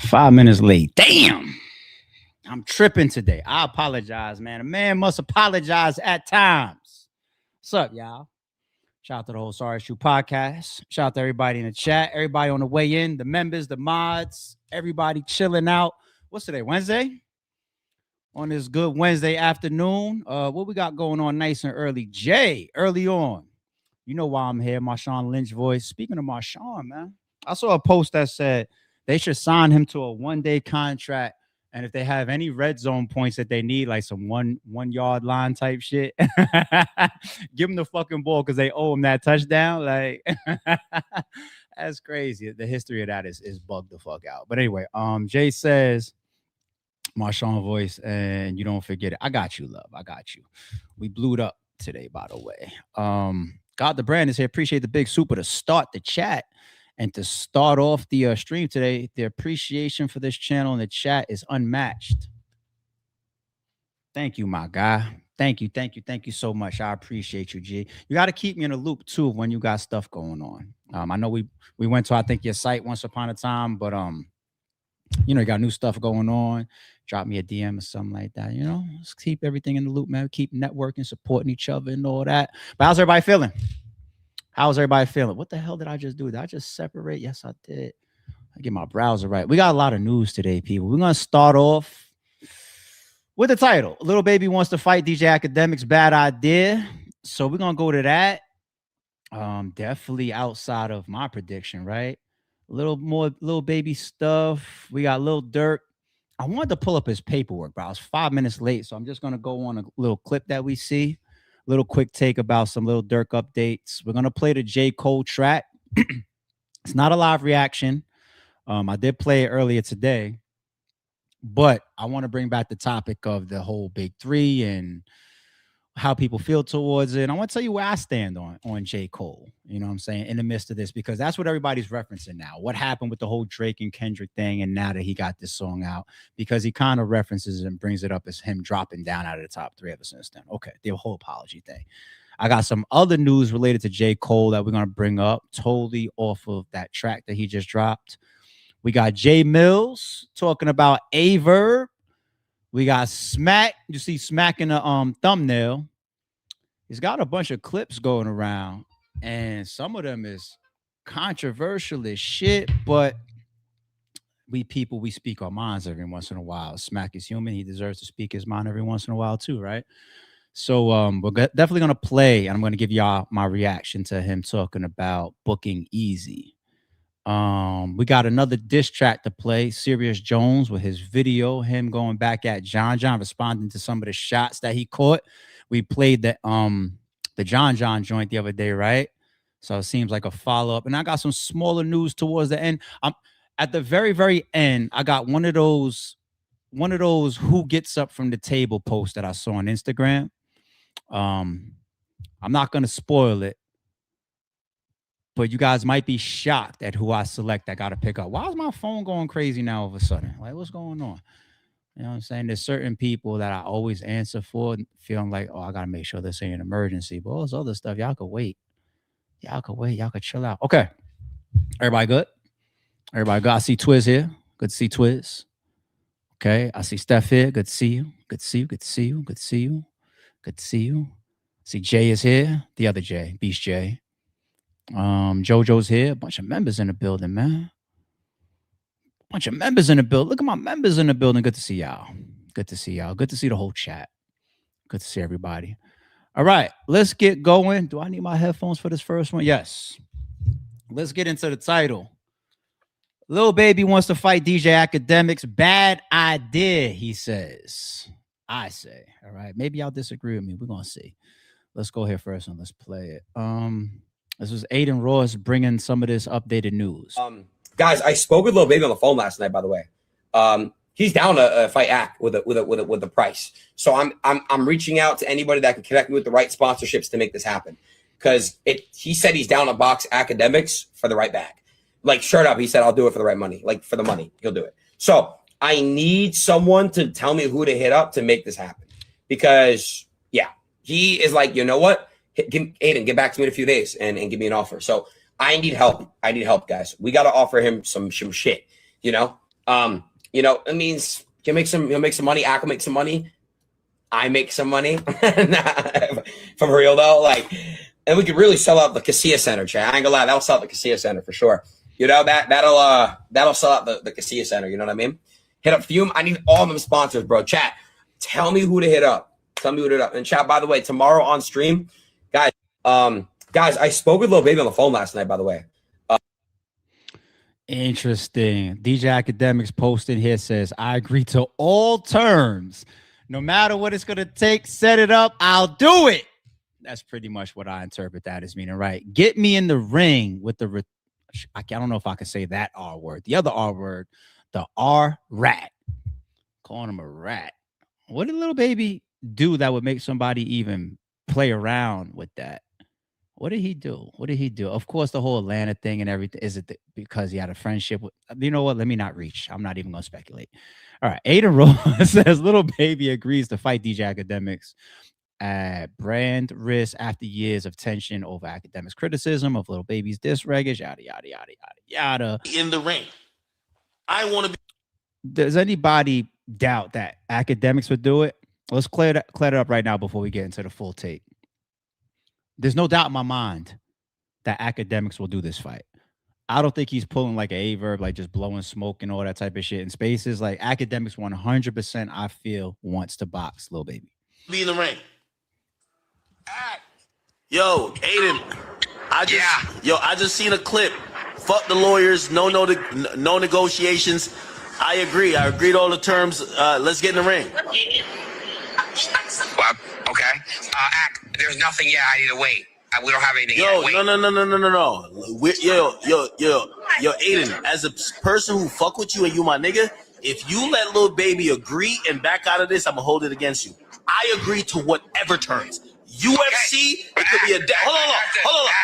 5 minutes late. Damn. I'm tripping today. I apologize, man. A man must apologize at times. What's up, y'all? Shout out to the whole Sorry Shoe podcast. Shout out to everybody in the chat. Everybody on the way in. The members, the mods. Everybody chilling out. What's today? Wednesday? On this good Wednesday afternoon. What we got going on nice and early? Jay, early on. You know why I'm here. Marshawn Lynch voice. Speaking of Marshawn, man. I saw a post that said they should sign him to a one-day contract. And if they have any red zone points that they need, like some one yard line type shit, give him the fucking ball because they owe him that touchdown. Like, that's crazy. The history of that is bugged the fuck out. But anyway, Jay says, Marshawn voice, and you don't forget it. I got you, love. I got you. We blew it up today, by the way. God the Brand is here. Appreciate the big super to start the chat. And to start off the stream today, the appreciation for this channel in the chat is unmatched. Thank you, my guy. Thank you so much. I appreciate you, G. You got to keep me in the loop, too, when you got stuff going on. I know we went to, I think, your site once upon a time, but, you know, you got new stuff going on. Drop me a DM or something like that, you know? Let's keep everything in the loop, man. Keep networking, supporting each other and all that. But how's everybody feeling? How's everybody feeling? What the hell did I just do? Did I just separate? Yes, I did. I get my browser right. We got a lot of news today, people. We're going to start off with the title. Lil Baby wants to fight DJ Akademiks. Bad idea. So we're going to go to that. Definitely outside of my prediction, right? A little more Lil Baby stuff. We got Lil Durk. I wanted to pull up his paperwork, but I was 5 minutes late. So I'm just going to go on a little clip that we see. Little quick take about some Lil Durk updates. We're going to play the J. Cole track. It's not a live reaction. I did play it earlier today, but I want to bring back the topic of the whole Big Three and how people feel towards it. And I want to tell you where I stand on J. Cole, you know what I'm saying, in the midst of this, because that's what everybody's referencing now. What happened with the whole Drake and Kendrick thing, and now that he got this song out, because he kind of references and brings it up as him dropping down out of the top three ever since then. Okay, the whole apology thing. I got some other news related to J. Cole that we're going to bring up, totally off of that track that he just dropped. We got J. Millz talking about a Verb. We got Smack. You see Smack in the thumbnail. He's got a bunch of clips going around, and some of them is controversial as shit, but we people, we speak our minds every once in a while. Smack is human. He deserves to speak his mind every once in a while too, right? So we're definitely going to play, and I'm going to give y'all my reaction to him talking about booking Eazy. We got another diss track to play, Serius Jones, with his video, him going back at John responding to some of the shots that he caught. We played the John joint the other day, right? So it seems like a follow-up. And I got some smaller news towards the end. At the very, very end, I got one of those who gets up from the table posts that I saw on Instagram. I'm not gonna spoil it, but you guys might be shocked at who I select. I gotta pick up. Why is my phone going crazy now all of a sudden? Like, what's going on? You know what I'm saying? There's certain people that I always answer for, feeling like, oh, I got to make sure this ain't an emergency. But all this other stuff, y'all could wait. Y'all could wait. Y'all could chill out. Okay. Everybody good? Everybody good? I see Twiz here. Good to see Twiz. Okay. I see Steph here. Good to see you. Good to see you. Good to see you. Good to see you. Good to see you. See Jay is here. The other Jay. Beast Jay. JoJo's here. A bunch of members in the building, man. Bunch of members in the building. Look at my members in the building. Good to see y'all. Good to see y'all. Good to see the whole chat. Good to see everybody. All right, let's get going. Do I need my headphones for this first one? Yes. Let's get into the title. Lil Baby wants to fight DJ Akademiks. Bad idea, he says. I say. All right. Maybe y'all disagree with me. We're gonna see. Let's go here first and let's play it. This was Aiden Ross bringing some of this updated news. Guys, I spoke with Lil Baby on the phone last night, by the way. He's down to fight Ak with the price. So I'm reaching out to anybody that can connect me with the right sponsorships to make this happen. Because he said he's down to box Akademiks for the right bag. Like, straight up, he said, I'll do it for the right money. Like, for the money, he'll do it. So I need someone to tell me who to hit up to make this happen. Because, yeah, he is like, you know what? Aiden, get back to me in a few days and give me an offer. So I need help. I need help, guys. We got to offer him some shit, you know? You know, it means he'll make some money. Ak will make some money. I make some money. For real though, like, and we could really sell out the Casilla Center, Chad. I ain't gonna lie, that'll sell out the Casilla Center for sure. You know, that'll sell out the Casilla Center. You know what I mean? Hit up Fume. I need all of them sponsors, bro. Chat, tell me who to hit up. Tell me who to hit up. And chat, by the way, tomorrow on stream, guys. Guys, I spoke with Lil Baby on the phone last night. By the way. Interesting. DJ Akademiks posted here says, "I agree to all terms. No matter what it's gonna take, set it up. I'll do it." That's pretty much what I interpret that as meaning, right? Get me in the ring with the. I don't know if I can say that R word. The other R word, the R rat. Calling him a rat. What did Lil Baby do that would make somebody even play around with that? What did he do? What did he do? Of course, the whole Atlanta thing and everything. Is it because he had a friendship with? You know what? Let me not reach. I'm not even gonna speculate. All right. Aiden Rose says Lil Baby agrees to fight DJ Akademiks at brand risk after years of tension over Akademiks' criticism of Lil Baby's diss records. Yada yada yada yada yada. In the ring, I want to be. Does anybody doubt that Akademiks would do it? Let's clear it up right now before we get into the full take. There's no doubt in my mind that Akademiks will do this fight. I don't think he's pulling like a Verb, like just blowing smoke and all that type of shit in spaces. Like Akademiks 100%, I feel, wants to box Lil Baby. Be in the ring. Yo, Aiden, I just seen a clip. Fuck the lawyers, no negotiations. I agree to all the terms. Let's get in the ring. Well, okay. There's nothing yet. I need to wait. We don't have anything yet. Wait. No. Yo, Aiden, as a person who fuck with you and you my nigga, if you let Lil Baby agree and back out of this, I'm gonna hold it against you. I agree to whatever terms. UFC, it could be a hold on.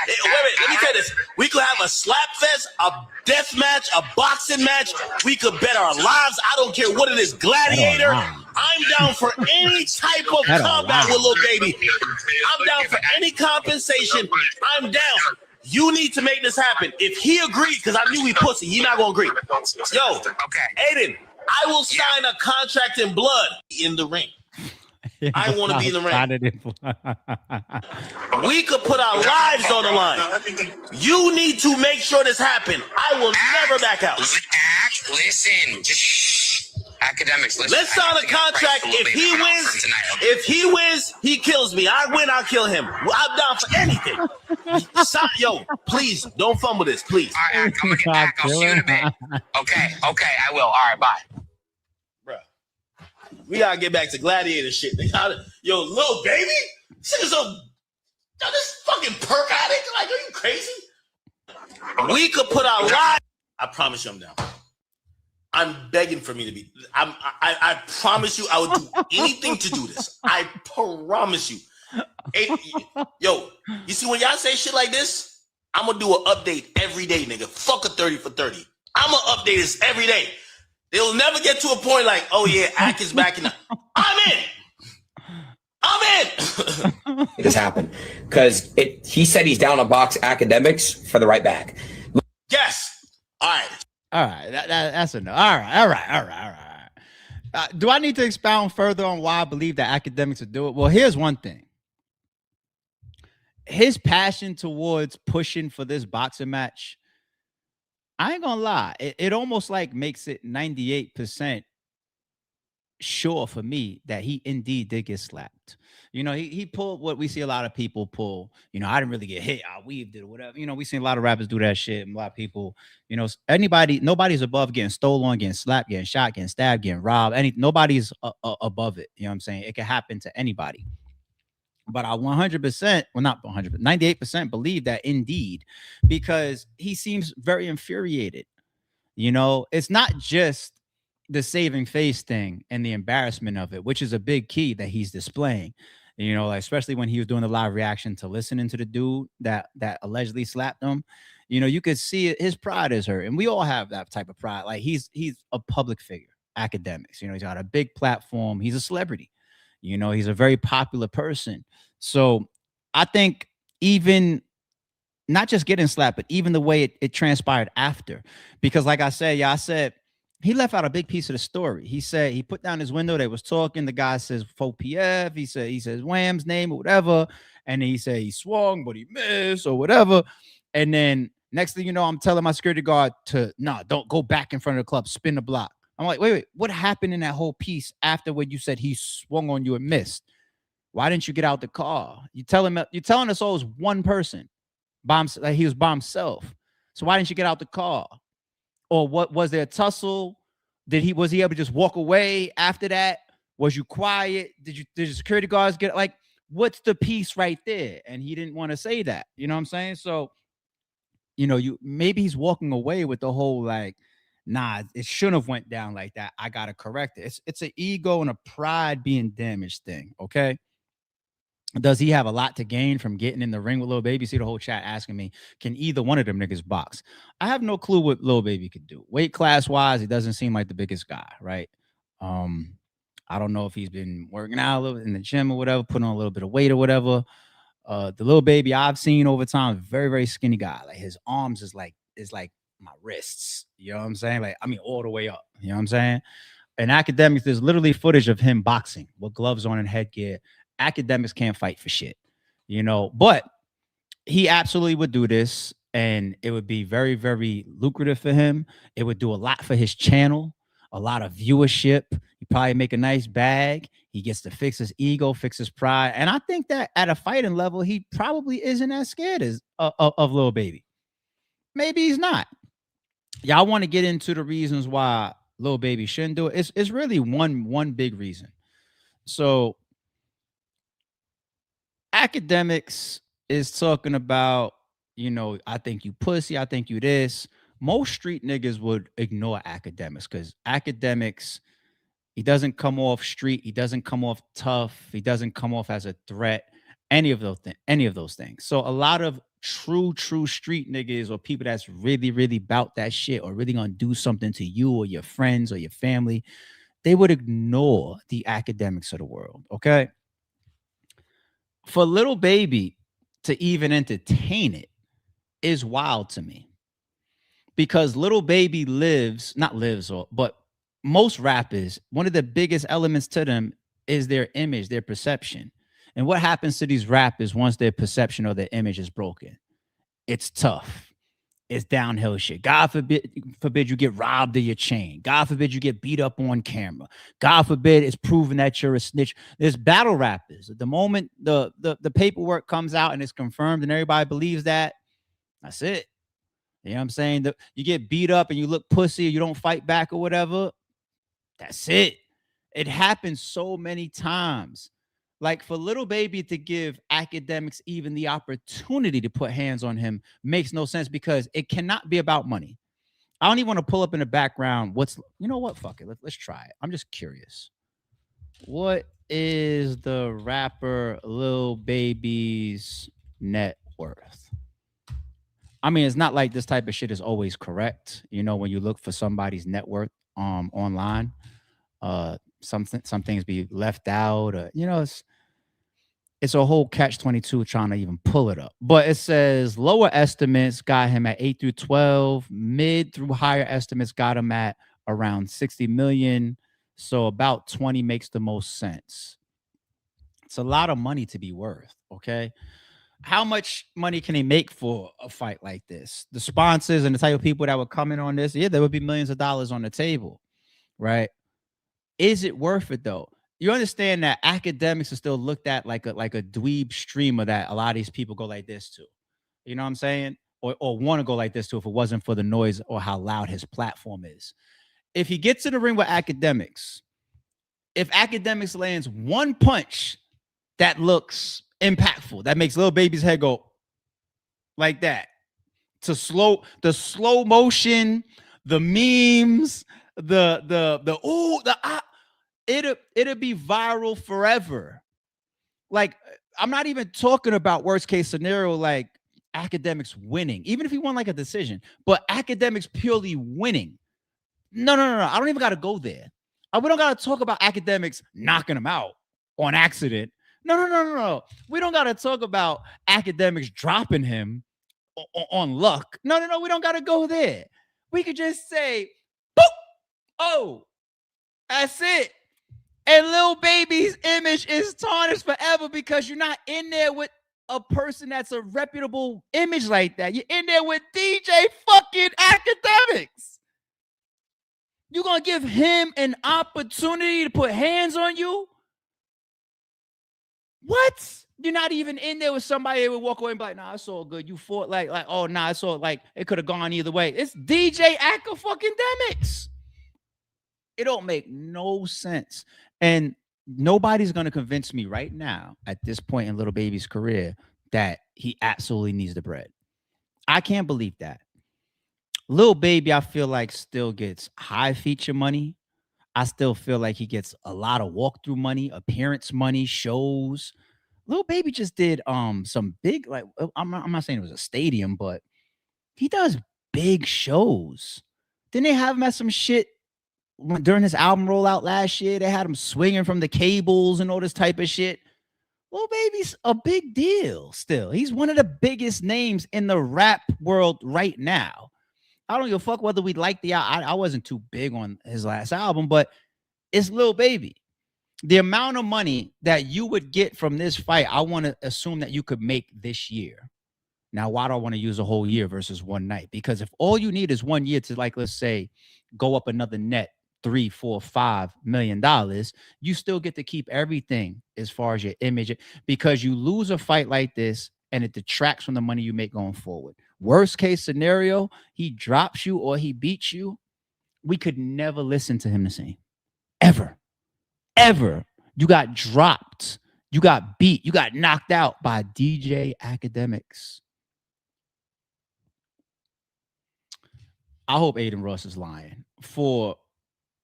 Wait, let me tell you this. We could have a slap fest, a death match, a boxing match. We could bet our lives. I don't care what it is. Gladiator. I'm down for any type of combat with Lil Baby. I'm down for any compensation. I'm down. You need to make this happen. If he agreed, because I knew he pussy, he not gonna agree. Yo, Aiden, I will sign a contract in blood in the ring. I want to be in the ring. We could put our lives on the line. You need to make sure this happens. I will never back out. Listen, Akademiks, listen. Let's sign a contract. If he wins, he kills me. I win, I'll kill him. I'm down for anything. Yo, please don't fumble this, please. All right, I'm gonna get back. I'll see you in a bit. Okay, I will. All right, bye. We gotta get back to gladiator shit. Yo, Lil Baby? This fucking perk addict? Like, are you crazy? We could put our lives. I promise you I'm down. I'm begging for me to be. I promise you I would do anything to do this. I promise you. Hey, yo, you see when y'all say shit like this, I'm gonna do an update every day, nigga. Fuck a 30 for 30. I'm gonna update this every day. They'll never get to a point like, oh yeah, Ak is back in. I'm in. This happened because he said he's down to box Akademiks for the right bag. Yes. All right. That's enough. All right. Do I need to expound further on why I believe that Akademiks would do it? Well, here's one thing. His passion towards pushing for this boxing match, I ain't gonna lie, it almost like makes it 98% sure for me that he indeed did get slapped. You know, he pulled what we see a lot of people pull. You know, I didn't really get hit. I weaved it or whatever. You know, we seen a lot of rappers do that shit. And a lot of people, you know, nobody's above getting stolen, getting slapped, getting shot, getting stabbed, getting robbed. Nobody's above it. You know what I'm saying? It can happen to anybody. But I 100%, well, not 100%, 98% believe that indeed, because he seems very infuriated. You know, it's not just the saving face thing and the embarrassment of it, which is a big key that he's displaying. You know, like, especially when he was doing the live reaction to listening to the dude that allegedly slapped him. You know, you could see it, his pride is hurt, and we all have that type of pride. Like he's a public figure, Akademiks. You know, he's got a big platform. He's a celebrity. You know, he's a very popular person. So I think even not just getting slapped, but even the way it transpired after, because like I said, he left out a big piece of the story. He said he put down his window. They was talking. The guy says 4PF. He says Wham's name or whatever. And then he said he swung, but he missed or whatever. And then next thing you know, I'm telling my security guard to don't go back in front of the club, spin the block. I'm like, wait, what happened in that whole piece after when you said he swung on you and missed? Why didn't you get out the car? You're telling us all it was one person, like he was by himself. So why didn't you get out the car? Or what was there a tussle? Was he able to just walk away after that? Was you quiet? Did the security guards get like, what's the piece right there? And he didn't want to say that. You know what I'm saying? So, maybe he's walking away with the whole like, nah, it shouldn't have went down like that. I gotta correct it. It's an ego and a pride being damaged thing. Okay. Does he have a lot to gain from getting in the ring with Lil Baby? See the whole chat asking me, can either one of them niggas box? I have no clue what Lil Baby could do. Weight class wise, he doesn't seem like the biggest guy, right? I don't know if he's been working out a little in the gym or whatever, putting on a little bit of weight or whatever. The Lil Baby I've seen over time, very, very skinny guy. Like his arms is like my wrists. You know what I'm saying? Like, I mean, all the way up. You know what I'm saying? In Akademiks, there's literally footage of him boxing with gloves on and headgear. Akademiks can't fight for shit, but he absolutely would do this, and it would be very, very lucrative for him. It would do a lot for his channel, a lot of viewership. He'd probably make a nice bag. He gets to fix his ego, fix his pride. And I think that at a fighting level, he probably isn't as scared of Lil Baby. Maybe he's not. Y'all want to get into the reasons why Lil Baby shouldn't do it? It's really one big reason. So Akademiks is talking about, I think you pussy, I think you this. Most street niggas would ignore Akademiks because Akademiks, he doesn't come off street, he doesn't come off tough, he doesn't come off as a threat, any of those things. So a lot of true street niggas or people that's really, really about that shit or really gonna do something to you or your friends or your family, they would ignore the Akademiks of the world, okay? For Lil Baby to even entertain it is wild to me, because Lil Baby but most rappers, one of the biggest elements to them is their image, their perception. And what happens to these rappers once their perception or their image is broken? It's tough. It's downhill shit. God forbid you get robbed of your chain. God forbid you get beat up on camera. God forbid it's proven that you're a snitch. There's battle rappers. At the moment the paperwork comes out and it's confirmed and everybody believes that, that's it. You know what I'm saying? You get beat up and you look pussy or you don't fight back or whatever, that's it. It happens so many times. Like for Lil Baby to give Akademiks even the opportunity to put hands on him makes no sense, because it cannot be about money. I don't even want to pull up in the background. Fuck it. Let's try it. I'm just curious. What is the rapper Lil Baby's net worth? I mean, it's not like this type of shit is always correct. When you look for somebody's net worth online, some things be left out, or it's a whole catch-22 trying to even pull it up. But it says lower estimates got him at 8 through 12, mid through higher estimates got him at around 60 million. So about 20 makes the most sense. It's a lot of money to be worth, okay? How much money can he make for a fight like this? The sponsors and the type of people that would come in on this, there would be millions of dollars on the table, right? Is it worth it though? You understand that Akademiks are still looked at like a dweeb streamer that a lot of these people go like this to. You know what I'm saying? Or want to go like this to if it wasn't for the noise or how loud his platform is. If he gets in the ring with Akademiks, if Akademiks lands one punch that looks impactful, that makes Lil Baby's head go like that, the slow motion, the memes, it'll be viral forever. Like, I'm not even talking about worst case scenario, like Akademiks winning, even if he won like a decision, but Akademiks purely winning. No. I don't even got to go there. We don't got to talk about Akademiks knocking him out on accident. No. We don't got to talk about Akademiks dropping him on luck. No. We don't got to go there. We could just say, boop, Oh, that's it. And Lil Baby's image is tarnished forever because you're not in there with a person that's a reputable image like that. You're in there with DJ fucking Akademiks. You're going to give him an opportunity to put hands on you? What? You're not even in there with somebody that would walk away and be like, nah, it's all good. You fought like, oh, nah, it's all like, it could have gone either way. It's DJ Akademiks. It don't make no sense. And nobody's going to convince me right now at this point in Lil Baby's career that he absolutely needs the bread. I can't believe that. Lil Baby, I feel like still gets high feature money. I still feel like he gets a lot of walkthrough money, appearance money, shows. Lil Baby just did some big, like, I'm not saying it was a stadium, but he does big shows. Didn't they have him at some shit during his album rollout last year? They had him swinging from the cables and all this type of shit. Lil Baby's a big deal still. He's one of the biggest names in the rap world right now. I don't give a fuck whether we like the album. I wasn't too big on his last album, but it's Lil Baby. The amount of money that you would get from this fight, I want to assume that you could make this year. Now, why do I want to use a whole year versus one night? Because if all you need is 1 year to, like, let's say, go up another net $3, $4, $5 million, you still get to keep everything as far as your image, because you lose a fight like this and it detracts from the money you make going forward. Worst case scenario, he drops you or he beats you. We could never listen to him the same. Ever. Ever. You got dropped. You got beat. You got knocked out by DJ Akademiks. I hope Aiden Ross is lying. For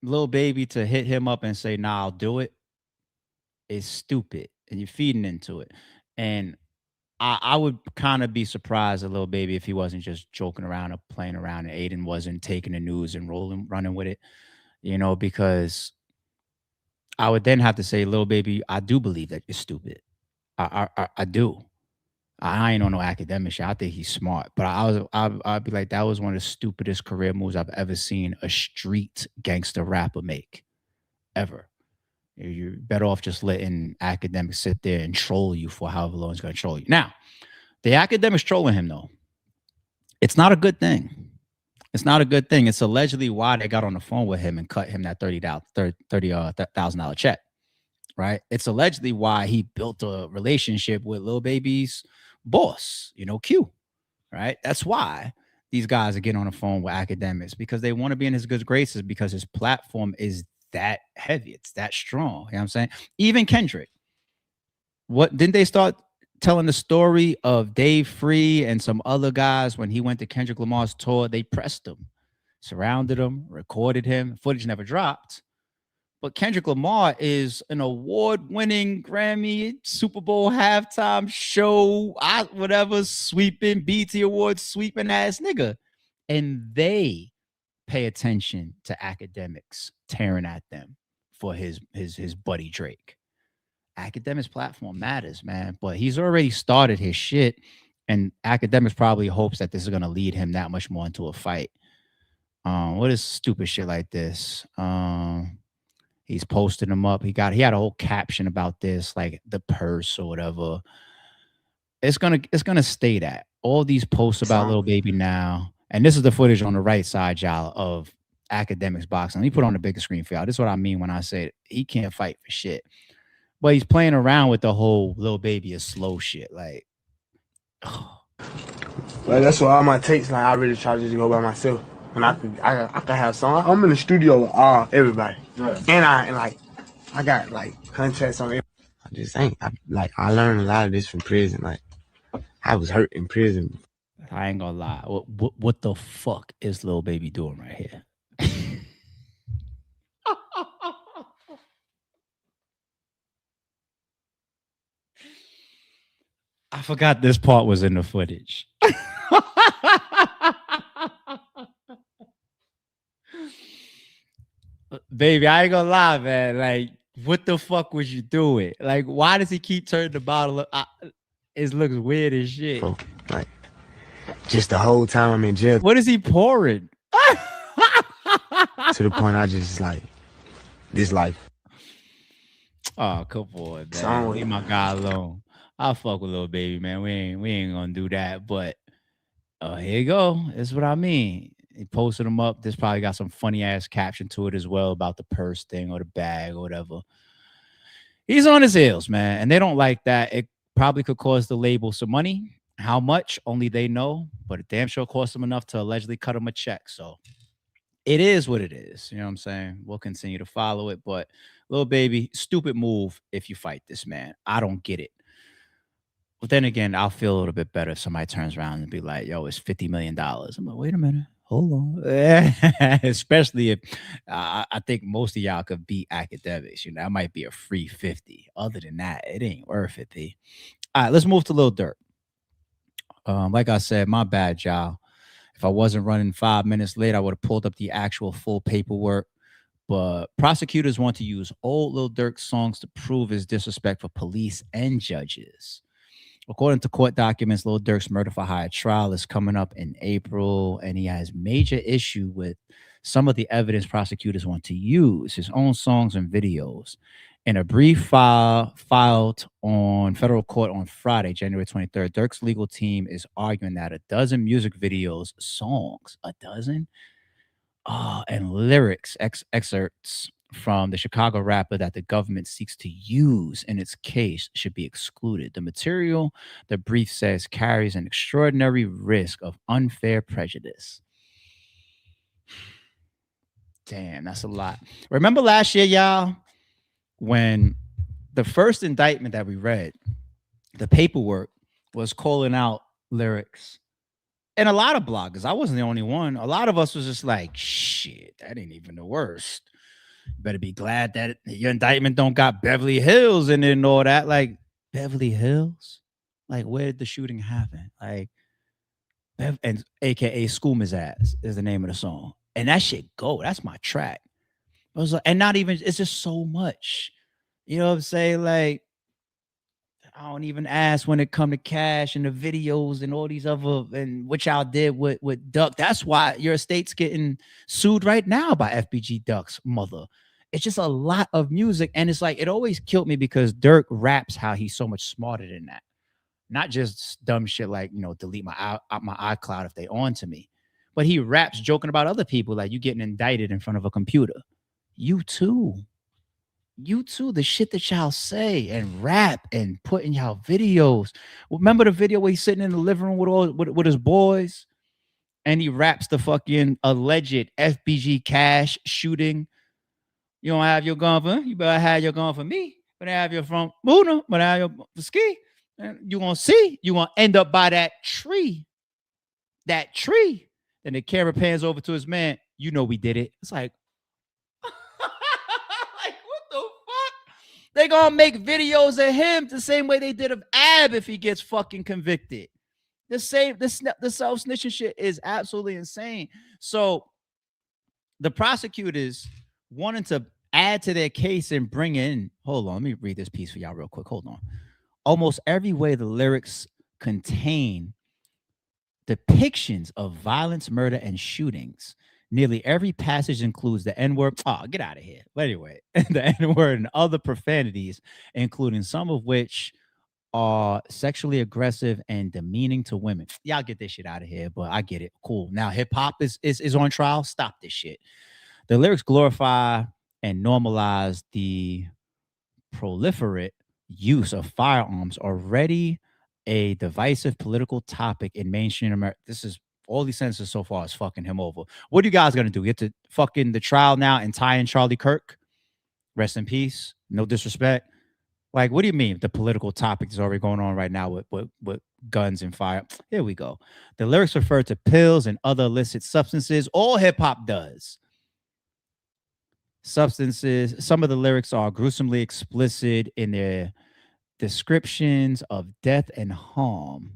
Lil Baby to hit him up and say, nah, I'll do it, is stupid. And you're feeding into it. And I would kind of be surprised at Lil Baby if he wasn't just joking around or playing around and Aiden wasn't taking the news and running with it, you know, because I would then have to say, Lil Baby, I do believe that you're stupid. I do. I ain't on no academic shit. I think he's smart, but I'd be like, that was one of the stupidest career moves I've ever seen a street gangster rapper make, ever. You're better off just letting Akademiks sit there and troll you for however long it's going to troll you. Now, the Akademiks trolling him, though, it's not a good thing. It's not a good thing. It's allegedly why they got on the phone with him and cut him that $30,000 check, right? It's allegedly why he built a relationship with Lil Baby's boss, you know, Q, right? That's why these guys are getting on the phone with Akademiks, because they want to be in his good graces, because his platform is that heavy. It's that strong. You know what I'm saying? Even Kendrick. What didn't they start telling the story of Dave Free and some other guys when he went to Kendrick Lamar's tour? They pressed him, surrounded him, recorded him. Footage never dropped. But Kendrick Lamar is an award-winning Grammy, Super Bowl halftime show, whatever, sweeping, BET Awards sweeping ass nigga. And they pay attention to Akademiks tearing at them for his buddy Drake. Akademiks' platform matters, man, but he's already started his shit, and Akademiks probably hopes that this is going to lead him that much more into a fight. What is stupid shit like this? He's posting them up. He had a whole caption about this, like the purse or whatever. It's gonna stay that. All these posts about Lil Baby now. And this is the footage on the right side, y'all, of Akademiks boxing. Let me put on the bigger screen for y'all. This is what I mean when I say he can't fight for shit. But he's playing around with the whole Lil Baby is slow shit. Like, Like, that's why all my takes, like, I really try to just go by myself. And I could have some. I'm in the studio with everybody. Right. And I got like contacts on everybody. I just ain't. I learned a lot of this from prison. Like, I was hurt in prison. I ain't gonna lie. What the fuck is Lil Baby doing right here? I forgot this part was in the footage. Baby, I ain't gonna lie, man. Like, what the fuck was you doing? Like, why does he keep turning the bottle up? It looks weird as shit. Bro, like, just the whole time I'm in jail. What is he pouring? to the point I just like this life. Oh, come on, man. So, Leave my guy alone. I'll fuck with Lil Baby, man. We ain't gonna do that. But here you go. That's what I mean. He posted them up. This probably got some funny ass caption to it as well about the purse thing or the bag or whatever. He's on his heels, man, and they don't like that. It probably could cost the label some money. How much? Only they know. But it damn sure cost them enough to allegedly cut him a check. So it is what it is. You know what I'm saying? We'll continue to follow it. But Lil Baby, stupid move if you fight this man. I don't get it. But then again, I'll feel a little bit better if somebody turns around and be like, yo, it's $50 million. I'm like, wait a minute. Hold on. Especially if I think most of y'all could beat Akademiks. You know, that might be a free 50. Other than that, it ain't worth it, B. All right, let's move to Lil Durk. Like I said, my bad, y'all. If I wasn't running 5 minutes late, I would have pulled up the actual full paperwork. But prosecutors want to use old Lil Durk songs to prove his disrespect for police and judges. According to court documents, Lil Durk's murder for hire trial is coming up in April, and he has major issue with some of the evidence prosecutors want to use, his own songs and videos. In a brief file filed on federal court on Friday, January 23rd, Durk's legal team is arguing that a dozen music videos, songs, a dozen, and lyrics excerpts from the Chicago rapper that the government seeks to use in its case should be excluded. The material, the brief says, carries an extraordinary risk of unfair prejudice. Damn, that's a lot. Remember last year, y'all, when the first indictment that we read, the paperwork was calling out lyrics. And a lot of bloggers, I wasn't the only one. A lot of us was just like, shit, that ain't even the worst. Better be glad that your indictment don't got Beverly Hills in it and all that. Like, Beverly Hills? Like, where did the shooting happen? Like, and AKA School His Ass is the name of the song. And that shit go. That's my track. I was like, and not even, it's just so much. You know what I'm saying? Like, I don't even ask when it come to cash and the videos and all these other, and what y'all did with Duck. That's why your estate's getting sued right now by FBG Duck's mother. It's just a lot of music. And it's like, it always killed me because Durk raps how he's so much smarter than that. Not just dumb shit like, you know, delete my iCloud if they on to me. But he raps joking about other people, like you getting indicted in front of a computer. You too. You too, the shit that y'all say and rap and put in y'all videos. Remember the video where he's sitting in the living room with his boys and he raps the fucking alleged FBG Cash shooting. You don't have your gun for him. You better have your gun for me. But I have your from Muna, but I have your ski. And you gonna see, you gonna end up by that tree. That tree. Then the camera pans over to his man. You know we did it. It's like, they gonna make videos of him the same way they did of Ab if he gets fucking convicted. The self-snitching shit is absolutely insane. So the prosecutors wanted to add to their case and bring in, hold on, let me read this piece for y'all real quick. Hold on. Almost every way the lyrics contain depictions of violence, murder, and shootings. Nearly every passage includes the N-word. Oh, get out of here. But anyway, the N-word and other profanities, including some of which are sexually aggressive and demeaning to women. Y'all get this shit out of here, but I get it. Cool. Now hip-hop is on trial. Stop this shit. The lyrics glorify and normalize the proliferate use of firearms, already a divisive political topic in mainstream America. This is all these sentences so far is fucking him over. What are you guys gonna do? Get to fucking the trial now and tie in Charlie Kirk? Rest in peace. No disrespect. Like, what do you mean? The political topic is already going on right now with guns and fire. Here we go. The lyrics refer to pills and other illicit substances. All hip hop does. Substances. Some of the lyrics are gruesomely explicit in their descriptions of death and harm.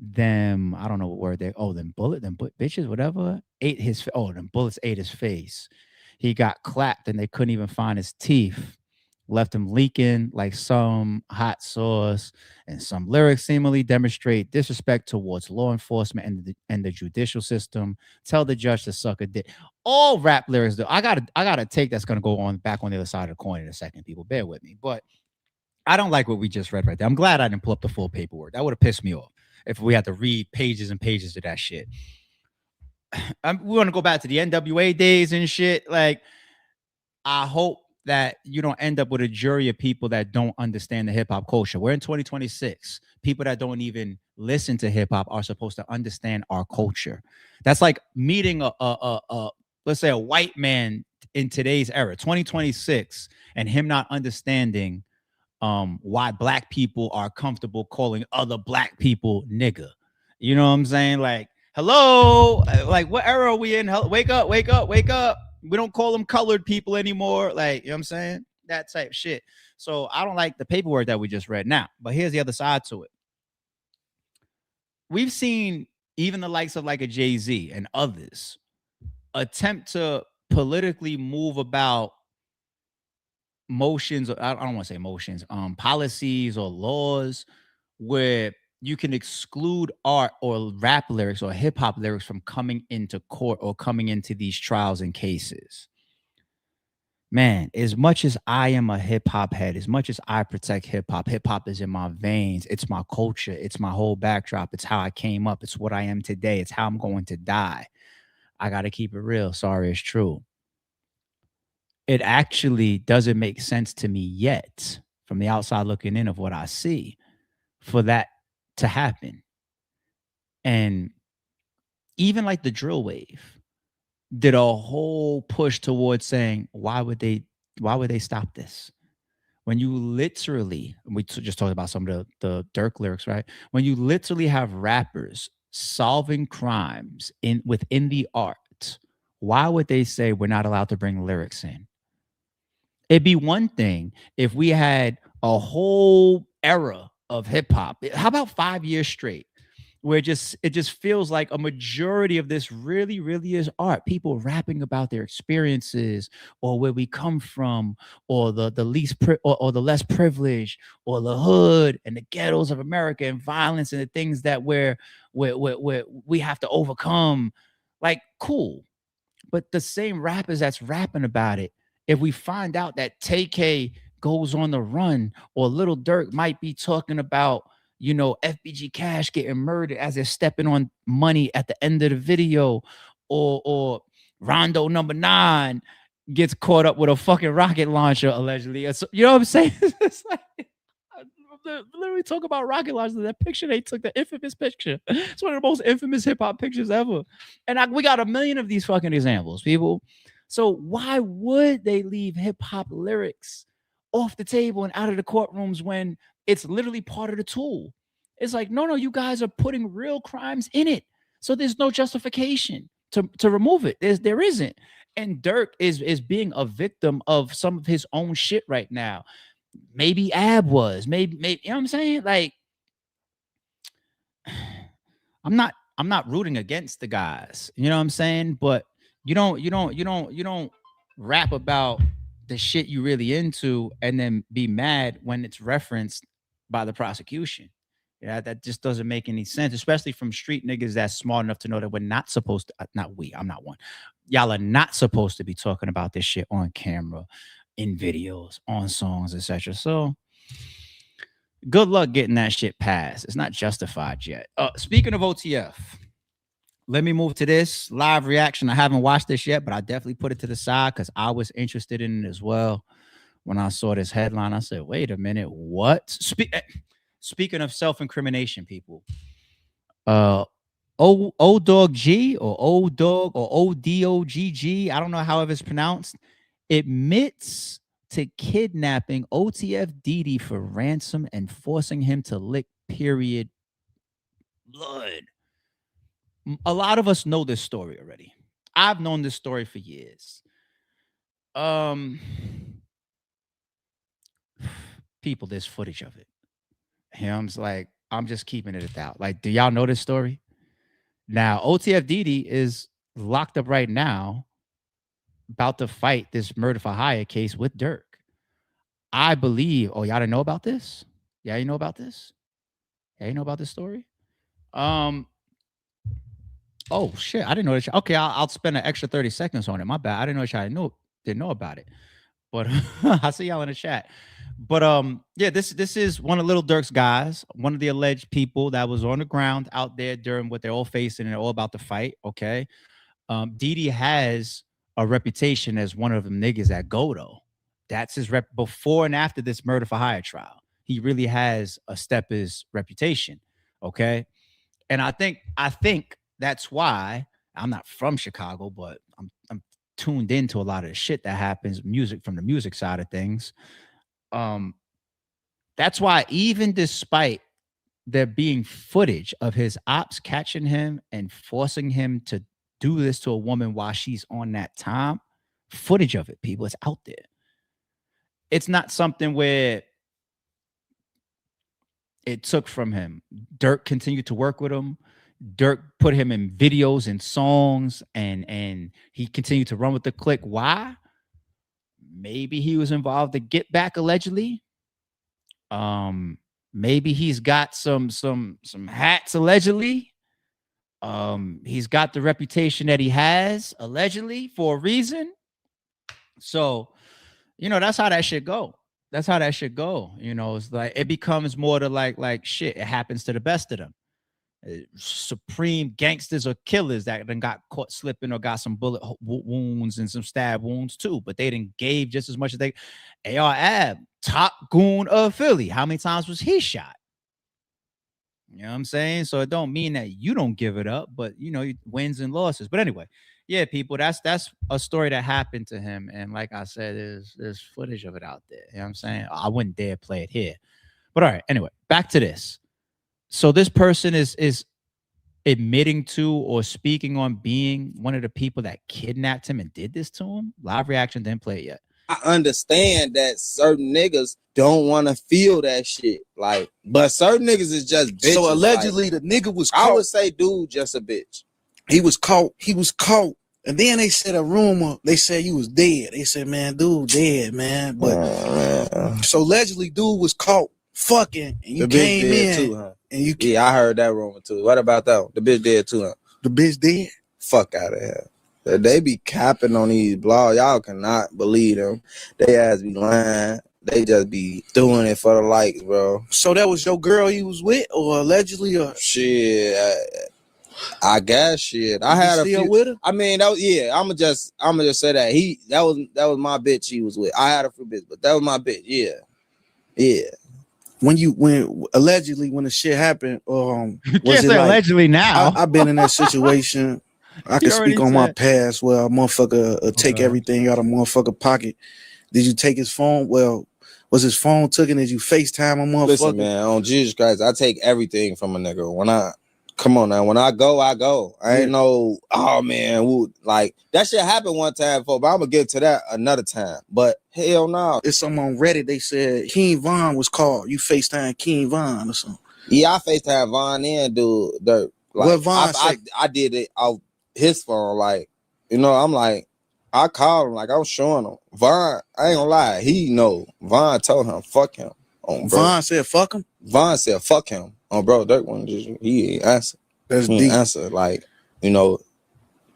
Them, I don't know what word they, them bitches, whatever, ate his, them bullets ate his face. He got clapped and they couldn't even find his teeth left him leaking like some hot sauce, and some lyrics seemingly demonstrate disrespect towards law enforcement and the judicial system. Tell the judge to suck a dick. All rap lyrics, though. I got a take that's gonna go on back on the other side of the coin in a second. People, bear with me, but I don't like what we just read right there. I'm glad I didn't pull up the full paperwork. That would have pissed me off if we had to read pages and pages of that shit. We want to go back to the NWA days and shit. Like, I hope that you don't end up with a jury of people that don't understand the hip hop culture. We're in 2026. People that don't even listen to hip hop are supposed to understand our culture. That's like meeting let's say a white man in today's era, 2026, and him not understanding why black people are comfortable calling other black people nigga. You know what I'm saying? Like, hello, like, what era are we in? Wake up, wake up, wake up. We don't call them colored people anymore. Like, you know what I'm saying? That type of shit. So I don't like the paperwork that we just read now. But here's the other side to it. We've seen even the likes of like a Jay-Z and others attempt to politically move about motions. I don't want to say motions, policies or laws where you can exclude art or rap lyrics or hip hop lyrics from coming into court or coming into these trials and cases. Man, as much as I am a hip hop head, as much as I protect hip hop is in my veins. It's my culture. It's my whole backdrop. It's how I came up. It's what I am today. It's how I'm going to die. I got to keep it real. Sorry, it's true. It actually doesn't make sense to me yet from the outside looking in of what I see for that to happen. And even like the drill wave did a whole push towards saying, why would they stop this? When you literally, we just talked about some of the Durk lyrics, right? When you literally have rappers solving crimes within the art, why would they say we're not allowed to bring lyrics in? It'd be one thing if we had a whole era of hip hop. How about 5 years straight where it just feels like a majority of this really, really is art. People rapping about their experiences or where we come from or the least or the less privileged or the hood and the ghettos of America and violence and the things that we have to overcome. Like, cool. But the same rappers that's rapping about it, if we find out that TK goes on the run or Lil Durk might be talking about, you know, FBG Cash getting murdered as they're stepping on money at the end of the video, or Rondo number 9 gets caught up with a fucking rocket launcher allegedly. You know what I'm saying? It's like, literally talk about rocket launchers. That picture they took, the infamous picture. It's one of the most infamous hip hop pictures ever. And we got a million of these fucking examples, people. So why would they leave hip hop lyrics off the table and out of the courtrooms when it's literally part of the tool? It's like, no, you guys are putting real crimes in it. So there's no justification to remove it. There isn't. And Durk is being a victim of some of his own shit right now. Maybe Ab was, maybe, you know what I'm saying? Like, I'm not rooting against the guys, you know what I'm saying? But you don't rap about the shit you really into and then be mad when it's referenced by the prosecution. Yeah, that just doesn't make any sense, especially from street niggas that's smart enough to know that we're not supposed to, I'm not one. Y'all are not supposed to be talking about this shit on camera, in videos, on songs, etc. So good luck getting that shit passed. It's not justified yet. Speaking of OTF, let me move to this live reaction. I haven't watched this yet, but I definitely put it to the side because I was interested in it as well. When I saw this headline, I said, wait a minute, what? Speaking of self-incrimination, people, O-Dog G or O-Dog or O-D-O-G-G, I don't know however it's pronounced, admits to kidnapping OTF DeDe for ransom and forcing him to lick period blood. A lot of us know this story already. I've known this story for years. People, there's footage of it. Him's like, I'm just keeping it out. Like, do y'all know this story? Now, OTF DeDe is locked up right now, about to fight this murder for hire case with Durk. I believe. Oh, y'all didn't know about this? Yeah, you know about this? Yeah, you know about this story? Oh shit, I didn't know that. Okay, I'll spend an extra 30 seconds on it. My bad. I didn't know y'all didn't know about it. But I see y'all in the chat. But yeah, this is one of Lil Durk's guys, one of the alleged people that was on the ground out there during what they're all facing, and they're all about to fight. Okay. DeDe has a reputation as one of them niggas that go though. That's his rep before and after this murder for hire trial. He really has a steppers reputation. Okay. And I think that's why I'm not from Chicago, but I'm tuned into a lot of the shit that happens, music from the music side of things. That's why even despite there being footage of his ops catching him and forcing him to do this to a woman while she's on that time, footage of it, people, it's out there. It's not something where it took from him. Durk continued to work with him. Durk put him in videos and songs, and he continued to run with the clique. Why? Maybe he was involved to get back allegedly. Maybe he's got some hats allegedly. He's got the reputation that he has allegedly for a reason. So, you know, that's how that shit go. That's how that shit go. You know, it's like it becomes more to like shit. It happens to the best of them. Supreme gangsters or killers that then got caught slipping or got some bullet wounds and some stab wounds too, but they didn't gave just as much as they. AR Ab, top goon of Philly. How many times was he shot? You know what I'm saying? So it don't mean that you don't give it up, but you know, wins and losses. But anyway, yeah, people, that's a story that happened to him. And like I said, there's footage of it out there. You know what I'm saying? I wouldn't dare play it here. But all right, anyway, back to this. So this person is admitting to or speaking on being one of the people that kidnapped him and did this to him. Live reaction, didn't play it yet. I understand that certain niggas don't want to feel that shit. Like, but certain niggas is just bitches. So allegedly like, the nigga was caught. I would say dude just a bitch. He was caught. And then they said a rumor. They said he was dead. They said, man, dude dead, man. But so allegedly dude was caught fucking, and you came in too, huh? And you yeah, I heard that rumor too. What about that one? The bitch dead too, huh? The bitch dead? Fuck out of here. They be capping on these blogs. Y'all cannot believe them. They ass be lying. They just be doing it for the likes, bro. So that was your girl he was with, or allegedly, or shit? I guess shit. I had a few with her. I mean, that was, yeah. I'ma just say that that was my bitch he was with. I had a few bitches, but that was my bitch. Yeah. When allegedly when the shit happened, you can't say like, allegedly now. I've been in that situation. I can speak on my past where a motherfucker take everything out of motherfucker pocket. Did you take his phone? Well, was his phone taken? Did you FaceTime a motherfucker? Listen, man, on Jesus Christ, I take everything from a nigga. Come on now, when I go, I go. I ain't no, oh man, like that shit happened one time before, but I'm gonna get to that another time. But hell no. It's something on Reddit, they said King Von was called. You FaceTime King Von or something. Yeah, I FaceTime Von and dude Durk. Like, what Von I did it off his phone, like, you know, I'm like, I called him, like I was showing him. Von, I ain't gonna lie, he know. Von told him, fuck him. Von said fuck him? Von said fuck him. On bro, Durk one he ain't answer. That's he deep. Answer, like, you know,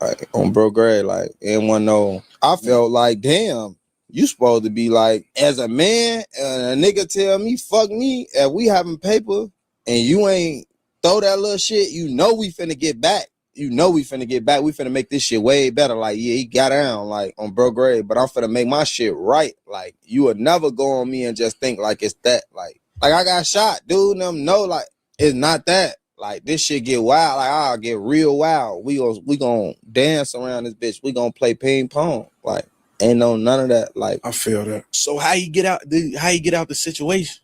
like on bro Gray, like, ain't one know. I felt like, damn, you supposed to be like, as a man, and a nigga tell me, fuck me, and we having paper, and you ain't throw that little shit, you know we finna get back. You know we finna get back. We finna make this shit way better. Like, yeah, he got down, like, on bro Gray, but I'm finna make my shit right. Like, you would never go on me and just think like it's that. Like I got shot, dude, them know, like, it's not that. Like, this shit get wild. Like, I'll get real wild. We gonna dance around this bitch. We gonna play ping pong. Like, ain't no none of that. Like, I feel that. So how you get out the situation?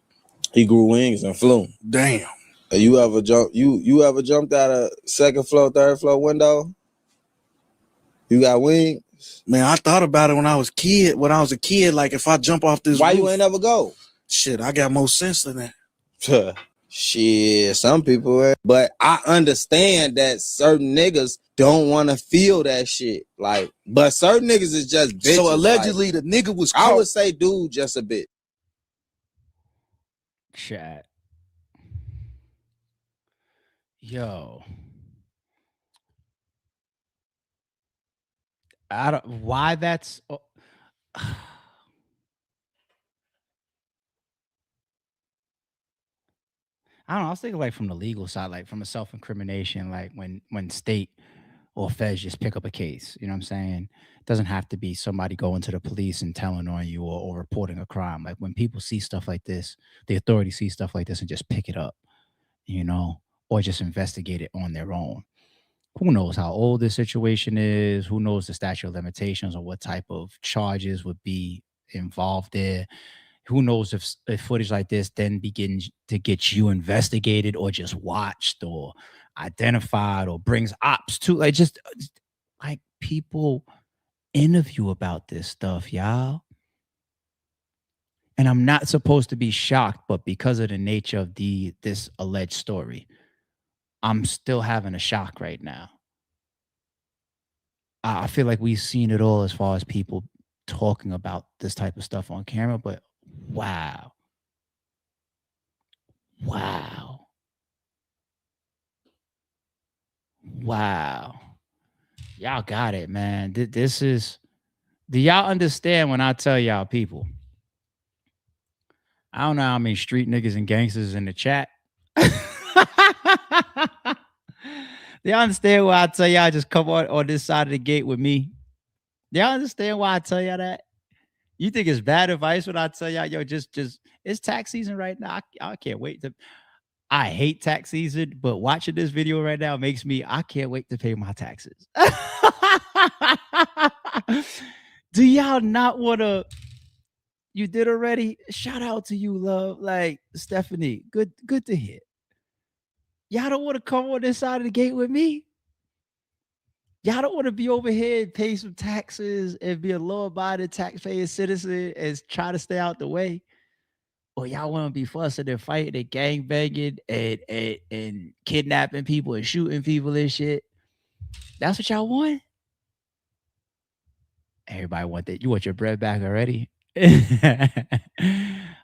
He grew wings and flew. Damn. You ever jumped out a second floor, third floor window? You got wings? Man, I thought about it when I was a kid. Like, if I jump off this why roof, you ain't never go? Shit, I got more sense than that. Shit, some people, but I understand that certain niggas don't want to feel that shit. Like, but certain niggas is just bitches. So allegedly, like, the nigga was caught. I would say dude just a bitch. Chat. Yo. I don't why that's I don't know. I was thinking like from the legal side, like from a self-incrimination, like when state or feds just pick up a case. You know what I'm saying? It doesn't have to be somebody going to the police and telling on you or reporting a crime. Like when people see stuff like this, the authorities see stuff like this and just pick it up, you know, or just investigate it on their own. Who knows how old this situation is? Who knows the statute of limitations or what type of charges would be involved there? Who knows if footage like this then begins to get you investigated or just watched or identified or brings ops to like just like people interview about this stuff, y'all. And I'm not supposed to be shocked, but because of the nature of this alleged story, I'm still having a shock right now. I feel like we've seen it all as far as people talking about this type of stuff on camera, but wow. Wow. Wow. Y'all got it, man. This is, do y'all understand when I tell y'all people? I don't know how many street niggas and gangsters in the chat. Do y'all understand why I tell y'all just come on this side of the gate with me? Do y'all understand why I tell y'all that? You think it's bad advice when I tell y'all, yo, just it's tax season right now. I can't wait to. I hate tax season, but watching this video right now makes me. I can't wait to pay my taxes. Do y'all not want to? You did already. Shout out to you, love. Like Stephanie, good to hear. Y'all don't want to come on this side of the gate with me? Y'all don't want to be over here and pay some taxes and be a law-abiding taxpaying citizen and try to stay out the way? Or y'all want to be fussing and fighting and gangbanging and kidnapping people and shooting people and shit? That's what y'all want? Everybody want that. You want your bread back already?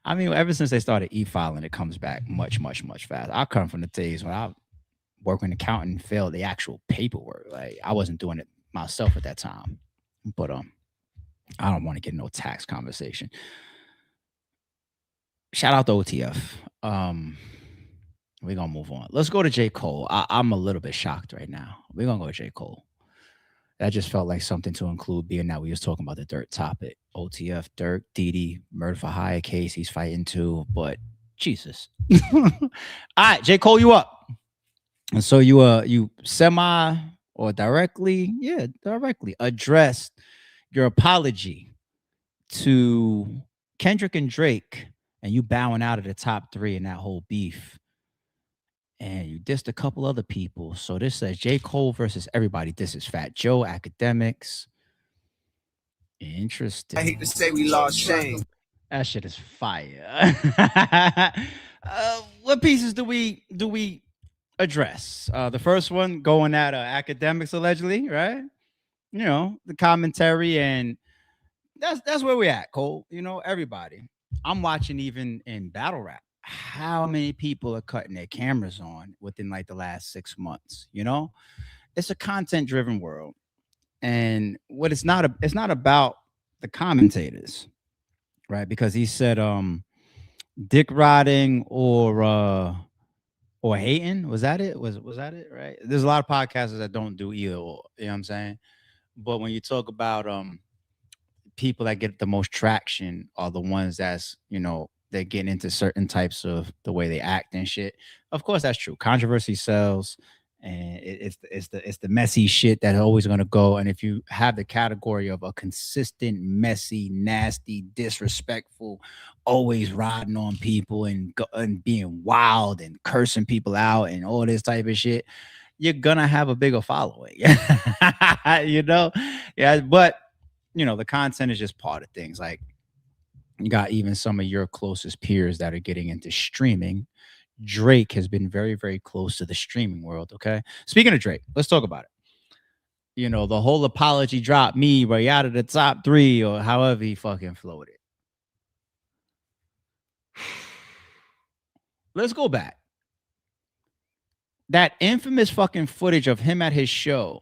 I mean, ever since they started e-filing, it comes back much, much, much faster. I come from the days when I working accountant failed the actual paperwork. Like I wasn't doing it myself at that time. But I don't want to get no tax conversation. Shout out to OTF. We're gonna move on. Let's go to J. Cole. I'm a little bit shocked right now. We're gonna go to J. Cole. That just felt like something to include, being that we was talking about the Durk topic. OTF, Durk, DeDe, murder for hire case he's fighting too, but Jesus. All right, J. Cole, you up. And so you semi or directly addressed your apology to Kendrick and Drake, and you bowing out of the top 3 in that whole beef. And you dissed a couple other people. So this says J. Cole versus everybody. This is Fat Joe, Akademiks. Interesting. I hate to say we lost Shane. That shit is fire. What pieces do we address? The first one going at Akademiks allegedly, right? You know, the commentary, and that's where we're at, Cole. You know, everybody. I'm watching even in battle rap. How many people are cutting their cameras on within like the last 6 months? You know, it's a content-driven world, and what it's not about the commentators, right? Because he said dick riding or hating. Was that it? Was that it? Right? There's a lot of podcasters that don't do either. Or, you know what I'm saying? But when you talk about people that get the most traction are the ones that's, you know, they're getting into certain types of the way they act and shit. Of course, that's true. Controversy sells, and it's the messy shit that's always going to go. And if you have the category of a consistent, messy, nasty, disrespectful, always riding on people and being wild and cursing people out and all this type of shit, you're gonna have a bigger following. You know? Yeah, but you know, the content is just part of things. Like, you got even some of your closest peers that are getting into streaming. Drake has been very, very close to the streaming world. Okay. Speaking of Drake, let's talk about it. You know, the whole apology drop me right out of the top 3 or however he fucking floated. let's go back. That infamous fucking footage of him at his show.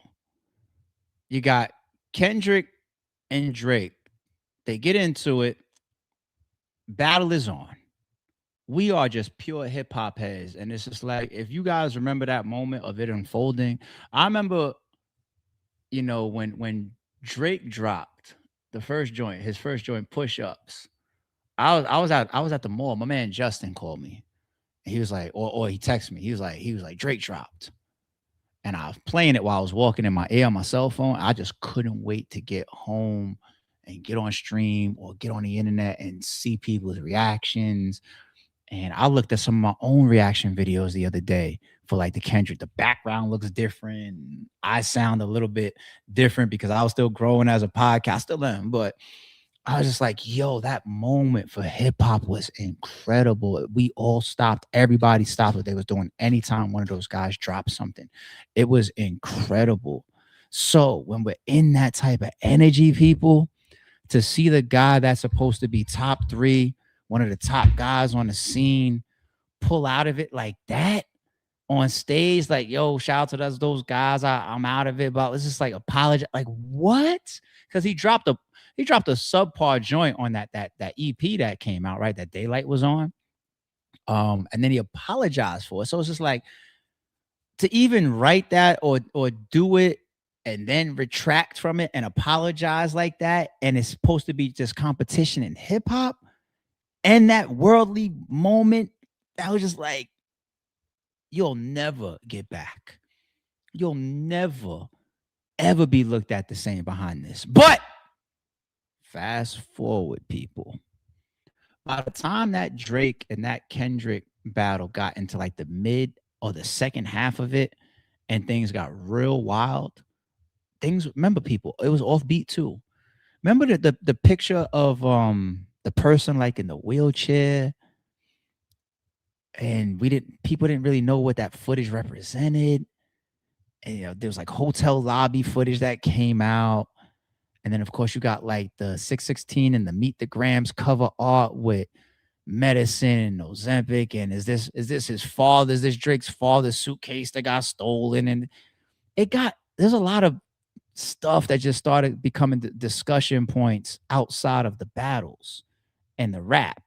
You got Kendrick and Drake. They get into it. Battle is on. We are just pure hip hop heads. And it's just like, if you guys remember that moment of it unfolding, I remember, you know, when Drake dropped the first joint, his first joint, Push Ups. I was at the mall. My man Justin called me. He was like, or he texted me. He was like, Drake dropped. And I was playing it while I was walking in my ear on my cell phone. I just couldn't wait to get home and get on stream or get on the internet and see people's reactions. And I looked at some of my own reaction videos the other day for like the Kendrick. The background looks different. I sound a little bit different because I was still growing as a podcast, still am, but I was just like, yo, that moment for hip hop was incredible. We all stopped. Everybody stopped what they was doing anytime one of those guys dropped something. It was incredible. So when we're in that type of energy, people, to see the guy that's supposed to be top 3, one of the top guys on the scene, pull out of it like that on stage, like, yo, shout out to those guys. I'm out of it, but let's just like apologize. Like, what? Because he dropped a subpar joint on that EP that came out, right? That Daylight was on. And then he apologized for it. So it's just like, to even write that or do it and then retract from it and apologize like that, and it's supposed to be just competition in hip hop, and that worldly moment, I was just like, you'll never get back. You'll never, ever be looked at the same behind this. But fast forward, people. By the time that Drake and that Kendrick battle got into like the mid or the second half of it, and things got real wild, remember, people, it was off beat too. Remember the picture of the person like in the wheelchair, and people didn't really know what that footage represented. And, you know, there was like hotel lobby footage that came out. And then, of course, you got like the 616 and the Meet the Grams cover art with medicine and Ozempic. And is this his father? Is this Drake's father's suitcase that got stolen? And there's a lot of stuff that just started becoming discussion points outside of the battles and the rap.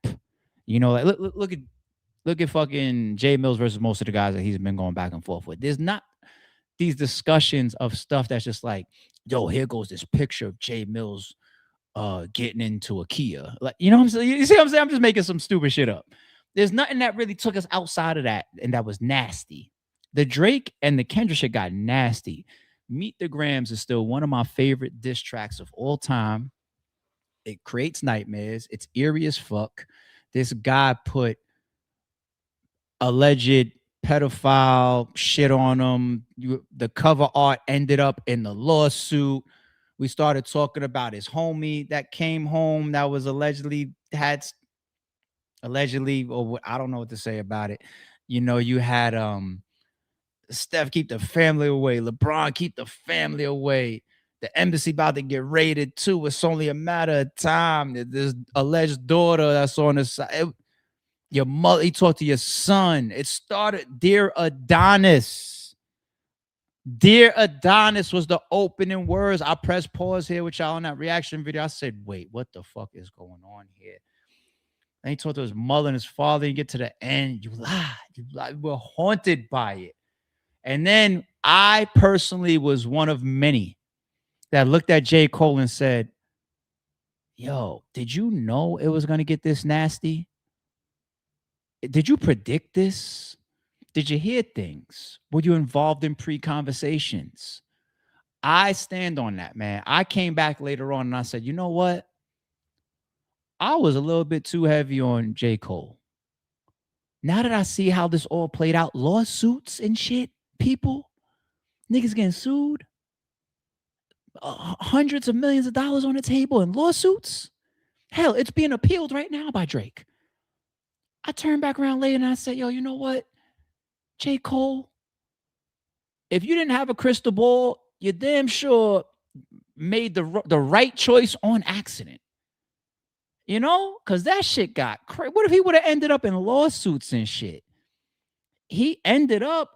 You know, like look at fucking Jay Millz versus most of the guys that he's been going back and forth with. There's not these discussions of stuff that's just like, yo, here goes this picture of Jay Millz getting into a Kia. Like, you know what I'm saying? You see what I'm saying? I'm just making some stupid shit up. There's nothing that really took us outside of that, and that was nasty. The Drake and the Kendrick shit got nasty. Meet the Grams is still one of my favorite diss tracks of all time. It creates nightmares. It's eerie as fuck. This guy put alleged pedophile shit on him. The cover art ended up in the lawsuit. We started talking about his homie that came home that was allegedly, or I don't know what to say about it. You know, you had Steph, keep the family away. LeBron, keep the family away. The embassy about to get raided too. It's only a matter of time. This alleged daughter that's on the side. Your mother, he talked to your son. It started, Dear Adonis. Dear Adonis was the opening words. I pressed pause here with y'all on that reaction video. I said, wait, what the fuck is going on here? And he talked to his mother and his father. You get to the end, you lied. You were haunted by it. And then I personally was one of many that looked at J. Cole and said, yo, did you know it was going to get this nasty? Did you predict this? Did you hear things? Were you involved in pre-conversations? I stand on that, man. I came back later on and I said, you know what? I was a little bit too heavy on J. Cole. Now that I see how this all played out, lawsuits and shit, people, niggas getting sued, hundreds of millions of dollars on the table in lawsuits. Hell, it's being appealed right now by Drake. I turned back around later and I said, yo, you know what? J. Cole, if you didn't have a crystal ball, you damn sure made the right choice on accident. You know? Because that shit got crazy. What if he would have ended up in lawsuits and shit? he ended up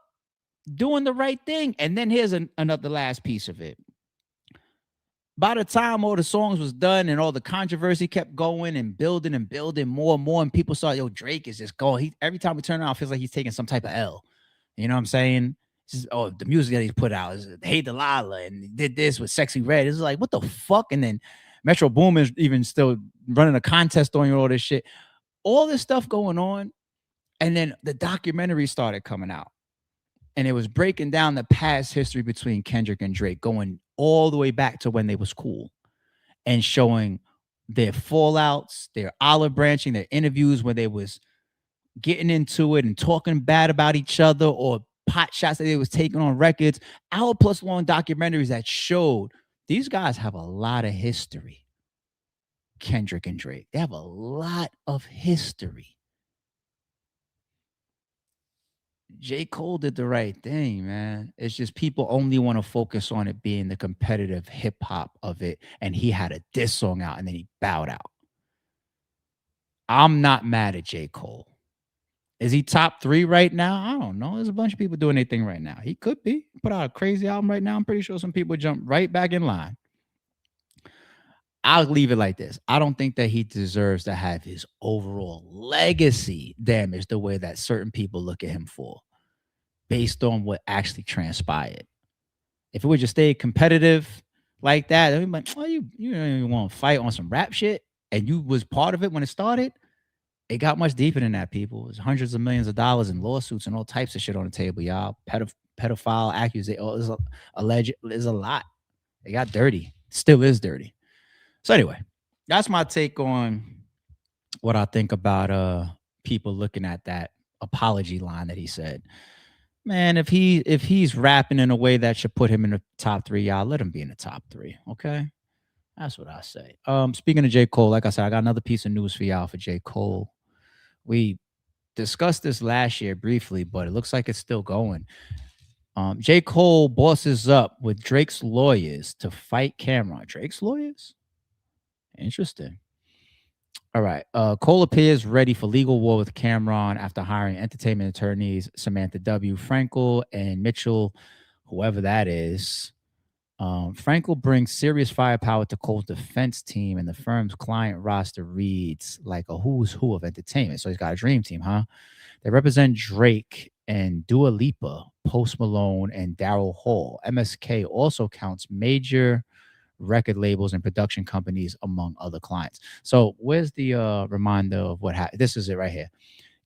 doing the right thing. And then here's another last piece of it. By the time all the songs was done and all the controversy kept going and building more and more, and people saw, yo, Drake is just going. Every time we turn around, it feels like he's taking some type of L. You know what I'm saying? Just, oh, the music that he's put out is Hey Delilah, and he did this with Sexy Red. It's like, what the fuck? And then Metro Boomin is even still running a contest on you, all this shit. All this stuff going on. And then the documentary started coming out. And it was breaking down the past history between Kendrick and Drake, going all the way back to when they was cool, and showing their fallouts, their olive branching, their interviews where they was getting into it and talking bad about each other, or pot shots that they was taking on records. Hour plus long documentaries that showed these guys have a lot of history. Kendrick and Drake, they have a lot of history. J. Cole did the right thing, man. It's just people only want to focus on it being the competitive hip hop of it. And he had a diss song out and then he bowed out. I'm not mad at J. Cole. Is he top 3 right now? I don't know. There's a bunch of people doing their thing right now. He could be. Put out a crazy album right now. I'm pretty sure some people jump right back in line. I'll leave it like this. I don't think that he deserves to have his overall legacy damaged the way that certain people look at him for, based on what actually transpired. If it would just stay competitive like that, then we'd be like, oh, you don't even want to fight on some rap shit, and you was part of it when it started. It got much deeper than that, people. There's hundreds of millions of dollars in lawsuits and all types of shit on the table, y'all. Pedophile accusations, alleged, is a lot. It got dirty. Still is dirty. So anyway, that's my take on what I think about people looking at that apology line that he said. Man, if he's rapping in a way that should put him in the top 3, y'all, let him be in the top 3. Okay. That's what I say. Speaking of J. Cole, like I said, I got another piece of news for y'all for J. Cole. We discussed this last year briefly, but it looks like it's still going. J. Cole bosses up with Drake's lawyers to fight Camron. Drake's lawyers? Interesting. All right. Cole appears ready for legal war with Camron after hiring entertainment attorneys Samantha W. Frankel and Mitchell, whoever that is. Frankel brings serious firepower to Cole's defense team, and the firm's client roster reads like a who's who of entertainment. So he's got a dream team, huh? They represent Drake and Dua Lipa, Post Malone, and Daryl Hall. MSK also counts major record labels and production companies among other clients. So where's the reminder of what happened? This is it right here.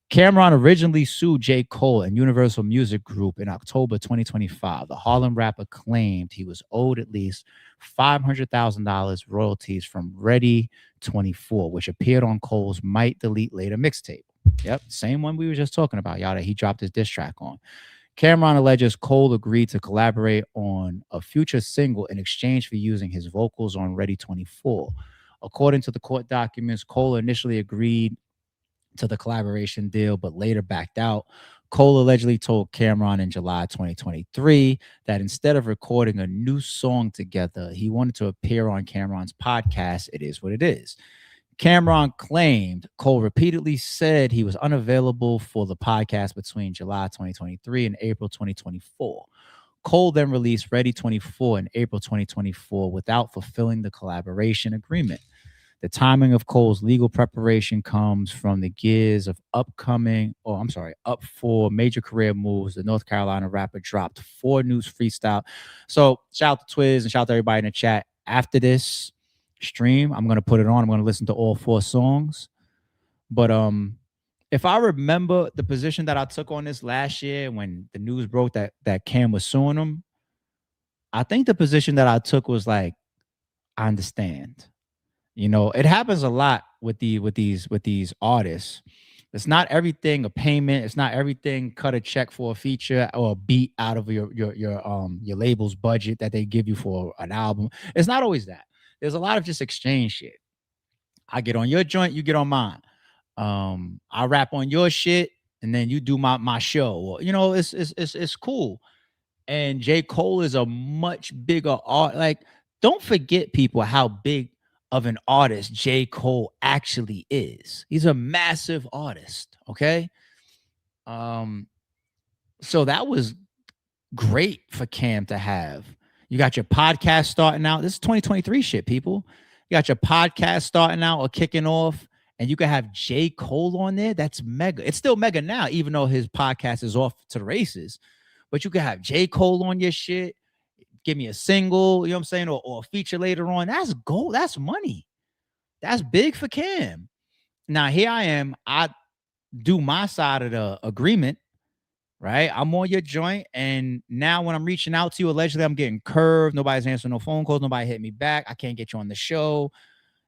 Camron originally sued J. Cole and Universal Music Group in October 2025. The Harlem rapper claimed he was owed at least $500,000 royalties from Ready 24, which appeared on Cole's Might Delete Later mixtape. Yep, same one we were just talking about, y'all, that he dropped his diss track on. Camron alleges Cole agreed to collaborate on a future single in exchange for using his vocals on Ready 24. According to the court documents, Cole initially agreed to the collaboration deal, but later backed out. Cole allegedly told Camron in July 2023 that instead of recording a new song together, he wanted to appear on Camron's podcast, It Is What It Is. Camron claimed Cole repeatedly said he was unavailable for the podcast between July 2023 and April 2024. Cole then released Ready 24 in April 2024 without fulfilling the collaboration agreement. The timing of Cole's legal preparation comes from the gears of up for major career moves. The North Carolina rapper dropped 4 news freestyle. So shout out to Twiz and shout out to everybody in the chat. After this stream, I'm going to put it on. I'm going to listen to all 4 songs. But if I remember the position that I took on this last year when the news broke that Cam was suing him, I think the position that I took was like, I understand. You know, it happens a lot with these artists. It's not everything a payment. It's not everything cut a check for a feature or a beat out of your label's budget that they give you for an album. It's not always that. There's a lot of just exchange shit. I get on your joint, you get on mine. I rap on your shit, and then you do my show. Or, you know, it's cool. And J. Cole is a much bigger art. Like, don't forget, people, how big of an artist J. Cole actually is. He's a massive artist. Okay. So that was great for Cam to have. You got your podcast starting out. This is 2023 shit, people. You got your podcast starting out or kicking off, and you can have J. Cole on there. That's mega. It's still mega now, even though his podcast is off to the races. But you can have J. Cole on your shit. Give me a single, you know what I'm saying, or a feature later on. That's gold. That's money. That's big for Cam. Now, here I am. I do my side of the agreement, right? I'm on your joint, and now when I'm reaching out to you, allegedly I'm getting curved. Nobody's answering no phone calls. Nobody hit me back. I can't get you on the show.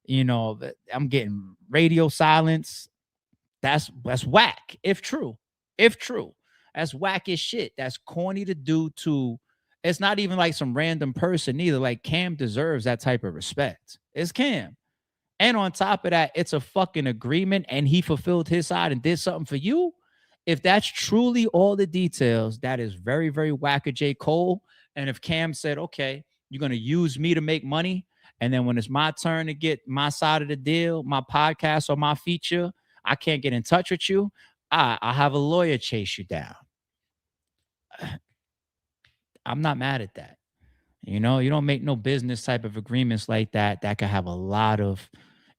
You know, I'm getting radio silence. That's whack. If true, that's whack as shit. That's corny to do to. It's not even like some random person either. Like Cam deserves that type of respect. It's Cam. And on top of that, it's a fucking agreement, and he fulfilled his side and did something for you. If that's truly all the details, that is very, very whack of J. Cole. And if Cam said, okay, you're going to use me to make money, and then when it's my turn to get my side of the deal, my podcast or my feature, I can't get in touch with you, I'll have a lawyer chase you down. I'm not mad at that. You know, you don't make no business type of agreements like that that could have a lot of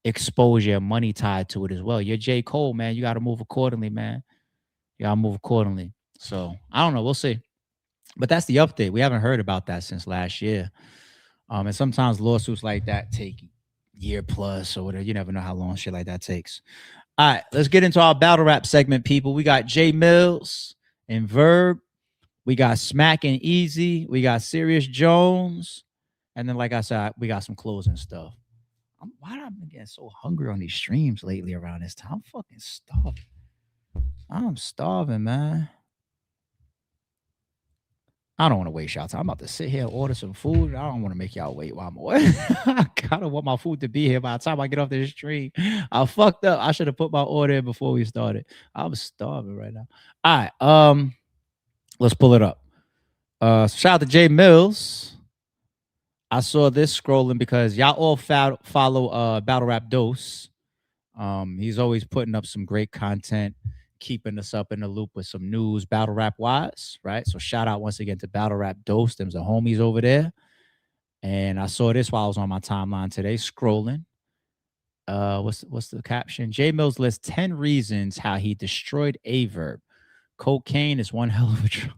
exposure and money tied to it as well. You're J. Cole, man. You got to move accordingly, man. You got to move accordingly. So I don't know. We'll see. But that's the update. We haven't heard about that since last year. And sometimes lawsuits like that take year plus or whatever. You never know how long shit like that takes. All right, let's get into our battle rap segment, people. We got J Millz and Verb. We got Smack and Eazy. We got Serius Jones. And then, like I said, we got some closing stuff. Why am I getting so hungry on these streams lately around this time? I'm fucking starving. I'm starving, man. I don't want to waste y'all time. I'm about to sit here and order some food. I don't want to make y'all wait while I'm away. I kind of want my food to be here by the time I get off this stream. I fucked up. I should have put my order in before we started. I'm starving right now. All right. Let's pull it up. Shout out to J Millz. I saw this scrolling because y'all all follow Battle Rap Dose. He's always putting up some great content, keeping us up in the loop with some news, battle rap wise, right? So shout out once again to Battle Rap Dose. Them the homies over there. And I saw this while I was on my timeline today, scrolling. What's the caption? J Millz lists 10 reasons how he destroyed a Verb. Cocaine is one hell of a drug.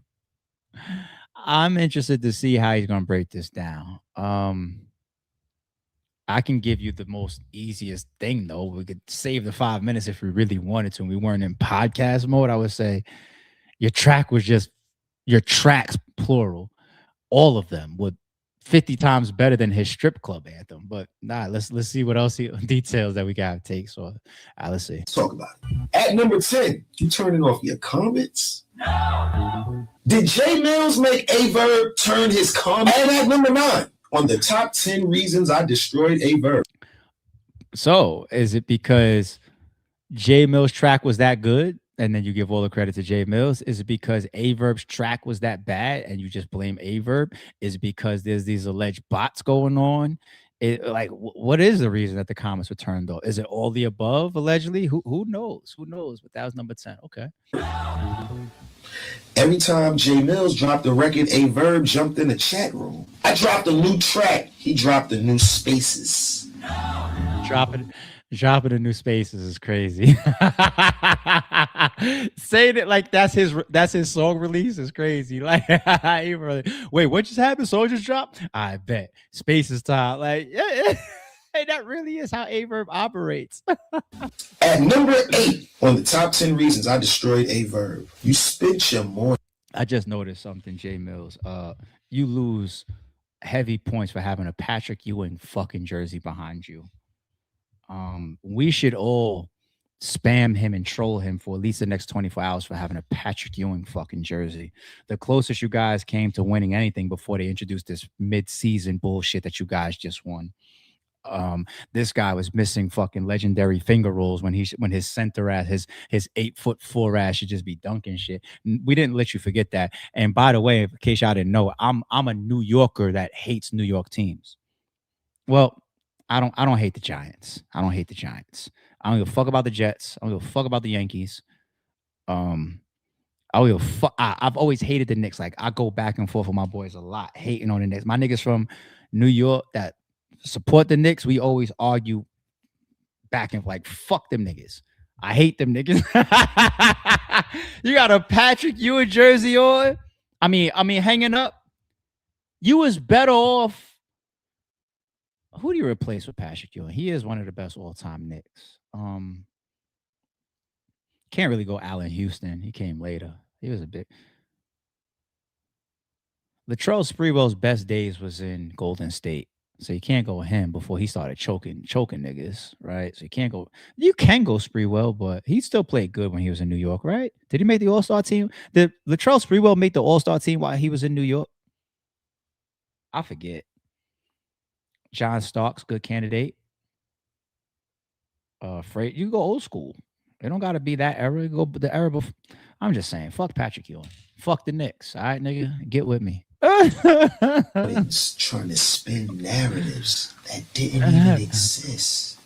I'm interested to see how he's gonna break this down. I can give you the most easiest thing though. We could save the 5 minutes if we really wanted to, and we weren't in podcast mode. I would say your track was just your tracks, plural, all of them would 50 times better than his strip club anthem. But nah, let's see what else details that we got to take. So let's see. Let's talk about it. At number 10, you turning off your comments? No. Did J Millz make a Verb turn his comments? And at number 9, on the top 10 reasons I destroyed a Verb. So is it because J Millz track was that good and then you give all the credit to J Millz? Is it because a Verb's track was that bad and you just blame a Verb? Is it because there's these alleged bots going on? What is the reason that the comments were turned off? Is it all the above allegedly? Who knows? Who knows? But that was number 10. Okay. Every time J Millz dropped a record, a Verb jumped in the chat room. I dropped a new track. He dropped the new spaces. Dropping the new spaces is crazy. Saying it like that's his song release is crazy. Like, wait, what just happened? Soldiers dropped? I bet spaces time. Like, yeah. Hey, that really is how a Verb operates. At number 8 on the top 10 reasons I destroyed a Verb, you spent your morning. I just noticed something, J Millz. You lose heavy points for having a Patrick Ewing fucking jersey behind you. We should all spam him and troll him for at least the next 24 hours for having a Patrick Ewing fucking jersey. The closest you guys came to winning anything before they introduced this mid-season bullshit that you guys just won. This guy was missing fucking legendary finger rolls when his center ass, his 8'4" ass should just be dunking shit. We didn't let you forget that. And by the way, in case y'all didn't know, I'm a New Yorker that hates New York teams. Well, I don't hate the Giants. I don't hate the Giants. I don't give a fuck about the Jets. I don't give a fuck about the Yankees. Oh, yo, fuck. I've always hated the Knicks. Like, I go back and forth with my boys a lot, hating on the Knicks. My niggas from New York that support the Knicks, we always argue back and like, fuck them niggas. I hate them niggas. You got a Patrick Ewing jersey on. I mean, hanging up. You was better off. Who do you replace with Patrick Ewing? He is one of the best all-time Knicks. Can't really go Allen Houston. He came later. He was a bit. Latrell Sprewell's best days was in Golden State. So you can't go him before he started choking niggas, right? So you can't go. You can go Sprewell, but he still played good when he was in New York, right? Did he make the All-Star team? Did Latrell Sprewell make the All-Star team while he was in New York? I forget. John Starks, good candidate. Freight, you go old school. It don't got to be that era. You go the era before. I'm just saying, fuck Patrick Ewing. Fuck the Knicks. All right, nigga, get with me. It's trying to spin narratives that didn't even exist.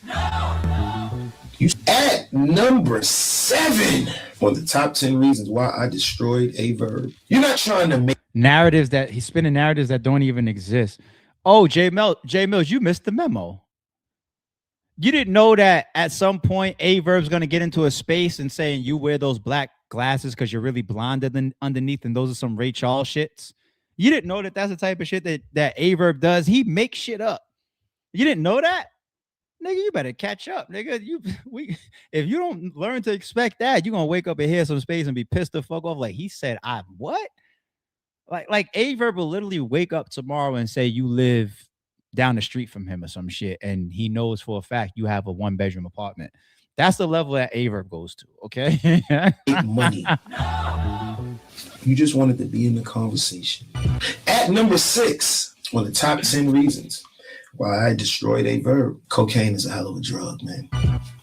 You at number 7 on the top 10 reasons why I destroyed a Verb. You're not trying to make narratives that he's spinning narratives that don't even exist. Oh, J Millz, you missed the memo. You didn't know that at some point A Verb's gonna get into a space and saying you wear those black glasses because you're really blonde underneath, and those are some Ray Charles shits. You didn't know that that's the type of shit that A Verb does. He makes shit up. You didn't know that? Nigga, you better catch up, nigga. If you don't learn to expect that, you're gonna wake up and hear some space and be pissed the fuck off. Like he said, I what? Like A Verb will literally wake up tomorrow and say you live down the street from him or some shit, and he knows for a fact you have a 1-bedroom apartment. That's the level that A Verb goes to. Okay. money. You just wanted to be in the conversation. At number 6 on the top 10 reasons why I destroyed a Verb. Cocaine is a hell of a drug, man.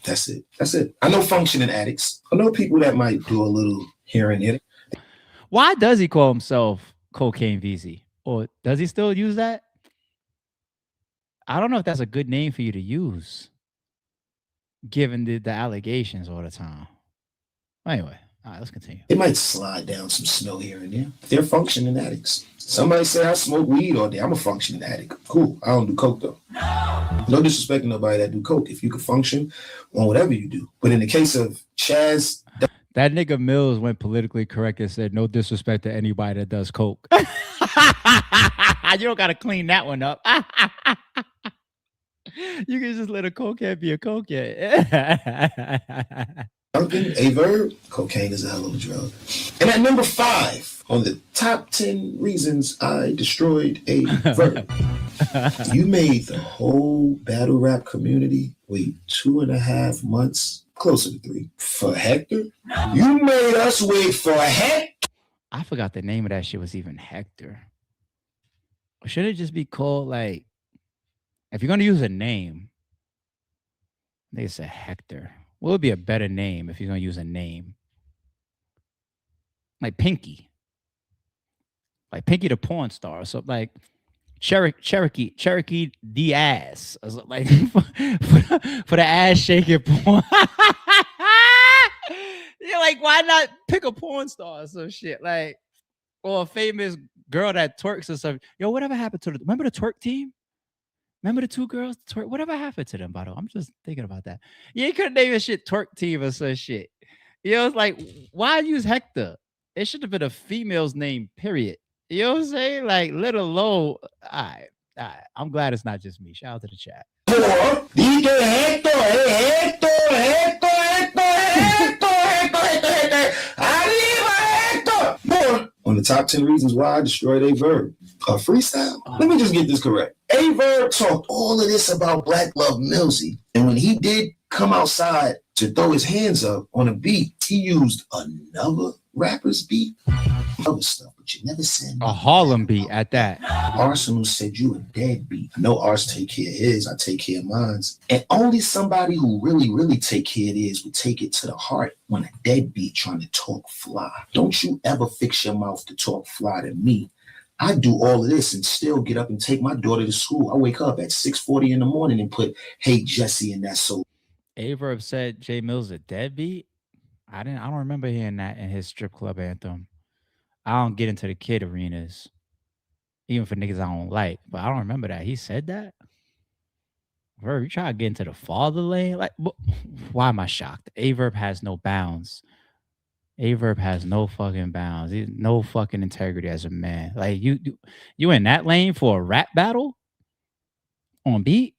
That's it. That's it. I know functioning addicts. I know people that might do a little here and there. Why does he call himself Cocaine VZ? Or does he still use that? I don't know if that's a good name for you to use, given the allegations all the time. Anyway, all right, let's continue. It might slide down some snow here and there. They're functioning addicts. Somebody say I smoke weed all day. I'm a functioning addict. Cool. I don't do coke though. No disrespect to nobody that do coke. If you could function on whatever you do. But in the case of Chaz, that nigga Millz went politically correct and said no disrespect to anybody that does coke. You don't gotta clean that one up. You can just let a cokehead be a cokehead. A Verb, cocaine is a hell of a drug. And at number 5 on the top 10 reasons I destroyed a Verb. You made the whole battle rap community wait 2.5 months, closer to 3, for Hector. You made us wait for Hector. I forgot the name of that shit was even Hector. Or should it just be called like, if you're gonna use a name, they say Hector. What would be a better name if you're gonna use a name? Like Pinky. Like Pinky the porn star or something, like Cherokee Diaz. Or something, like for the ass shaking porn. You're like, why not pick a porn star or some shit? Like, or a famous girl that twerks or something. Yo, whatever happened to remember the twerk team? Remember the 2 girls? Twerk? Whatever happened to them, by the way? I'm just thinking about that. Yeah, you couldn't name a shit twerk team or some shit. You know, it's like, why use Hector? It should have been a female's name, period. You know what I'm saying? Like, let alone, all right. I'm glad it's not just me. Shout out to the chat. DJ Hector, Hector. On the top 10 reasons why I destroyed a Verb. A freestyle? Let me just get this correct. A Verb talked all of this about Black Love Millz, and when he did come outside to throw his hands up on a beat, he used another rapper's beat. Other stuff, but you never said a Harlem beat at that. Arsenal said you a deadbeat. I know Ars take care of his, I take care of mine. And only somebody who really take care of his would take it to the heart when a deadbeat trying to talk fly. Don't you ever fix your mouth to talk fly to me. I do all of this and still get up and take my daughter to school. I wake up at 6:40 in the morning and put, hey, Jesse, in that soul. A Verb said J Millz a deadbeat. I don't remember hearing that in his strip club anthem. I don't get into the kid arenas, even for niggas I don't like. But I don't remember that. He said that? Verb, you try to get into the father lane? Like, why am I shocked? Verb has no bounds. Verb has no fucking bounds. He's no fucking integrity as a man. Like, you in that lane for a rap battle on beat?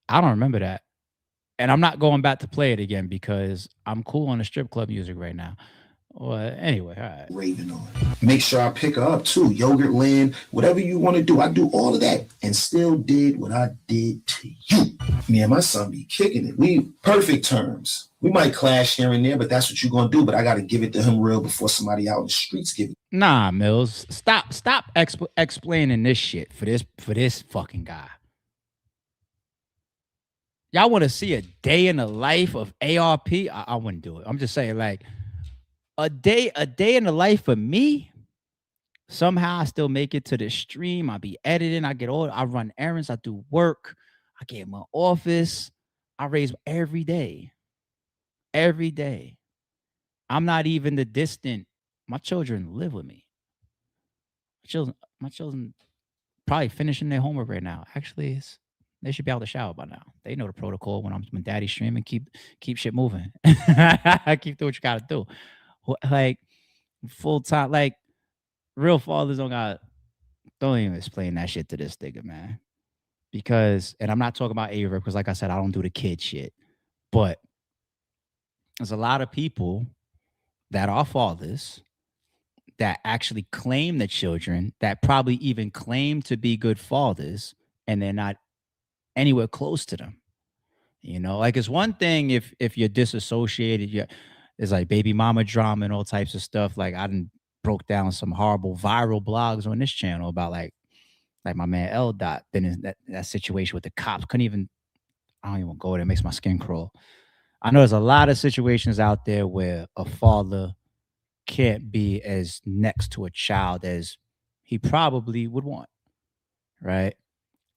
I don't remember that. And I'm not going back to play it again because I'm cool on the strip club music right now. Well, anyway, all right. Raving on. Make sure I pick her up too. Yogurt Land, whatever you want to do. I do all of that and still did what I did to you. Me and my son be kicking it. We perfect terms. We might clash here and there, but that's what you're going to do. But I got to give it to him real before somebody out in the streets give it. Nah, Millz, stop explaining this shit for this fucking guy. Y'all want to see a day in the life of ARP? I wouldn't do it. I'm just saying, like, a day in the life of me. Somehow I still make it to the stream. I be editing. I run errands. I do work. I get in my office. I raise every day. Every day. I'm not even the distant. My children live with me. My children probably finishing their homework right now. Actually, they should be able to shower by now. They know the protocol when daddy's streaming. Keep shit moving. Keep doing what you gotta do. Like full time, like real fathers don't even explain that shit to this nigga, man. Because, and I'm not talking about Verb because, like I said, I don't do the kid shit. But there's a lot of people that are fathers that actually claim the children, that probably even claim to be good fathers, and they're not anywhere close to them. You know, like it's one thing if you're disassociated, there's like baby mama drama and all types of stuff. Like I done broke down some horrible viral blogs on this channel about like my man L. Dot been in that situation with the cops. I don't even go there. It makes my skin crawl. I know there's a lot of situations out there where a father can't be as next to a child as he probably would want, right?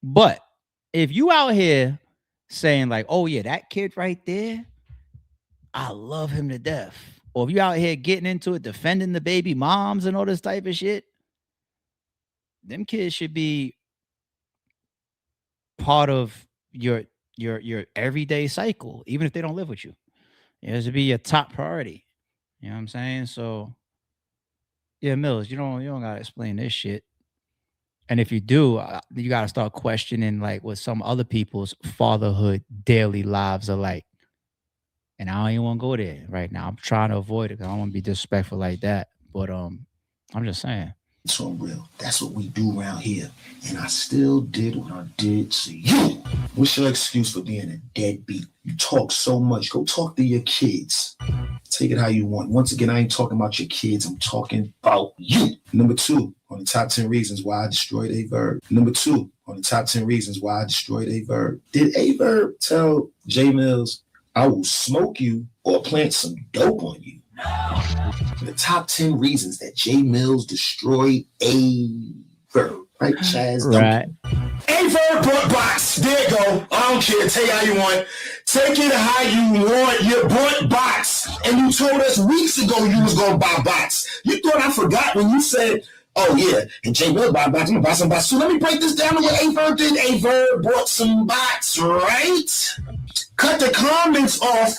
But if you out here saying like, oh yeah, that kid right there, I love him to death. Or if you out here getting into it, defending the baby moms and all this type of shit, them kids should be part of your everyday cycle, even if they don't live with you. It should be your top priority. You know what I'm saying? So yeah, Millz, you don't gotta explain this shit. And if you do, you gotta start questioning like what some other people's fatherhood daily lives are like. And I don't even want to go there right now. I'm trying to avoid it because I don't want to be disrespectful like that. But I'm just saying. It's so real. That's what we do around here. And I still did what I did to you. What's your excuse for being a deadbeat? You talk so much. Go talk to your kids. Take it how you want. Once again, I ain't talking about your kids. I'm talking about you. Number 2 on the top 10 reasons why I destroyed Verb. Number 2 on the top 10 reasons why I destroyed Verb. Did Verb tell J Millz, I will smoke you or plant some dope on you? The top 10 reasons that J Millz destroyed Verb. Right, Chaz? Right. Verb brought box. There you go. I don't care. Take it how you want. Take it how you want. You brought box. And you told us weeks ago you was going to buy box. You thought I forgot when you said, oh, yeah, and J Millz buy box. I'm going to buy some box. So let me break this down to what Verb did. Verb bought some box, right? Cut the comments off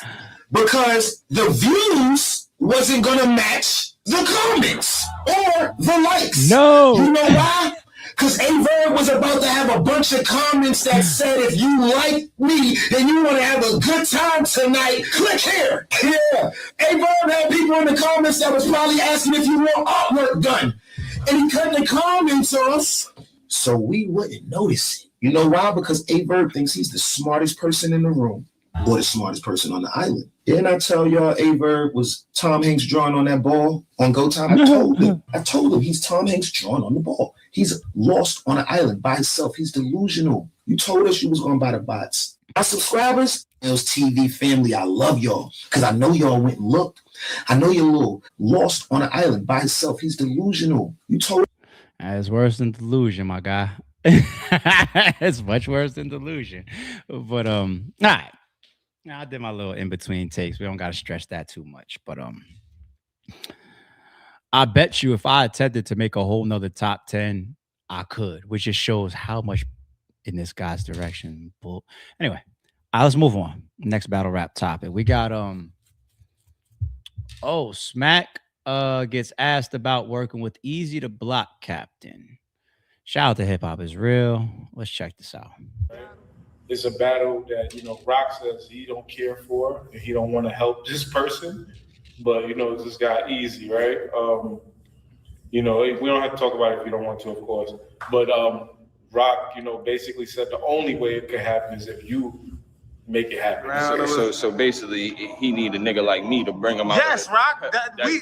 because the views wasn't going to match the comments or the likes. No. You know why? Because Verb was about to have a bunch of comments that said, if you like me and you want to have a good time tonight, click here. Yeah. Verb had people in the comments that was probably asking if you want artwork done. And he cut the comments off so we wouldn't notice it. You know why? Because Verb thinks he's the smartest person in the room or the smartest person on the island. Didn't I tell y'all Verb was Tom Hanks drawing on that ball on Go Time? I told him he's Tom Hanks drawing on the ball. He's lost on an island by himself. He's delusional. You told us you was going to buy the bots. My subscribers, Millz TV family, I love y'all because I know y'all went and looked. I know you're a little lost on an island by himself. He's delusional. You told. It's worse than delusion, my guy. It's much worse than delusion. But all right. Nah, I did my little in between takes. We don't gotta stretch that too much, but I bet you if I attempted to make a whole nother top 10, I could, which just shows how much in this guy's direction. Anyway, let's move on. Next battle rap topic. We got Smack gets asked about working with Eazy the Block Captain. Shout out to Hip Hop is Real. Let's check this out. It's a battle that, Rock says he don't care for and he don't want to help this person. But, this guy Eazy, right? We don't have to talk about it if you don't want to, of course. But Rock, basically said the only way it could happen is if you make it happen. So basically, he need a nigga like me to bring him out. Yes, Rock. We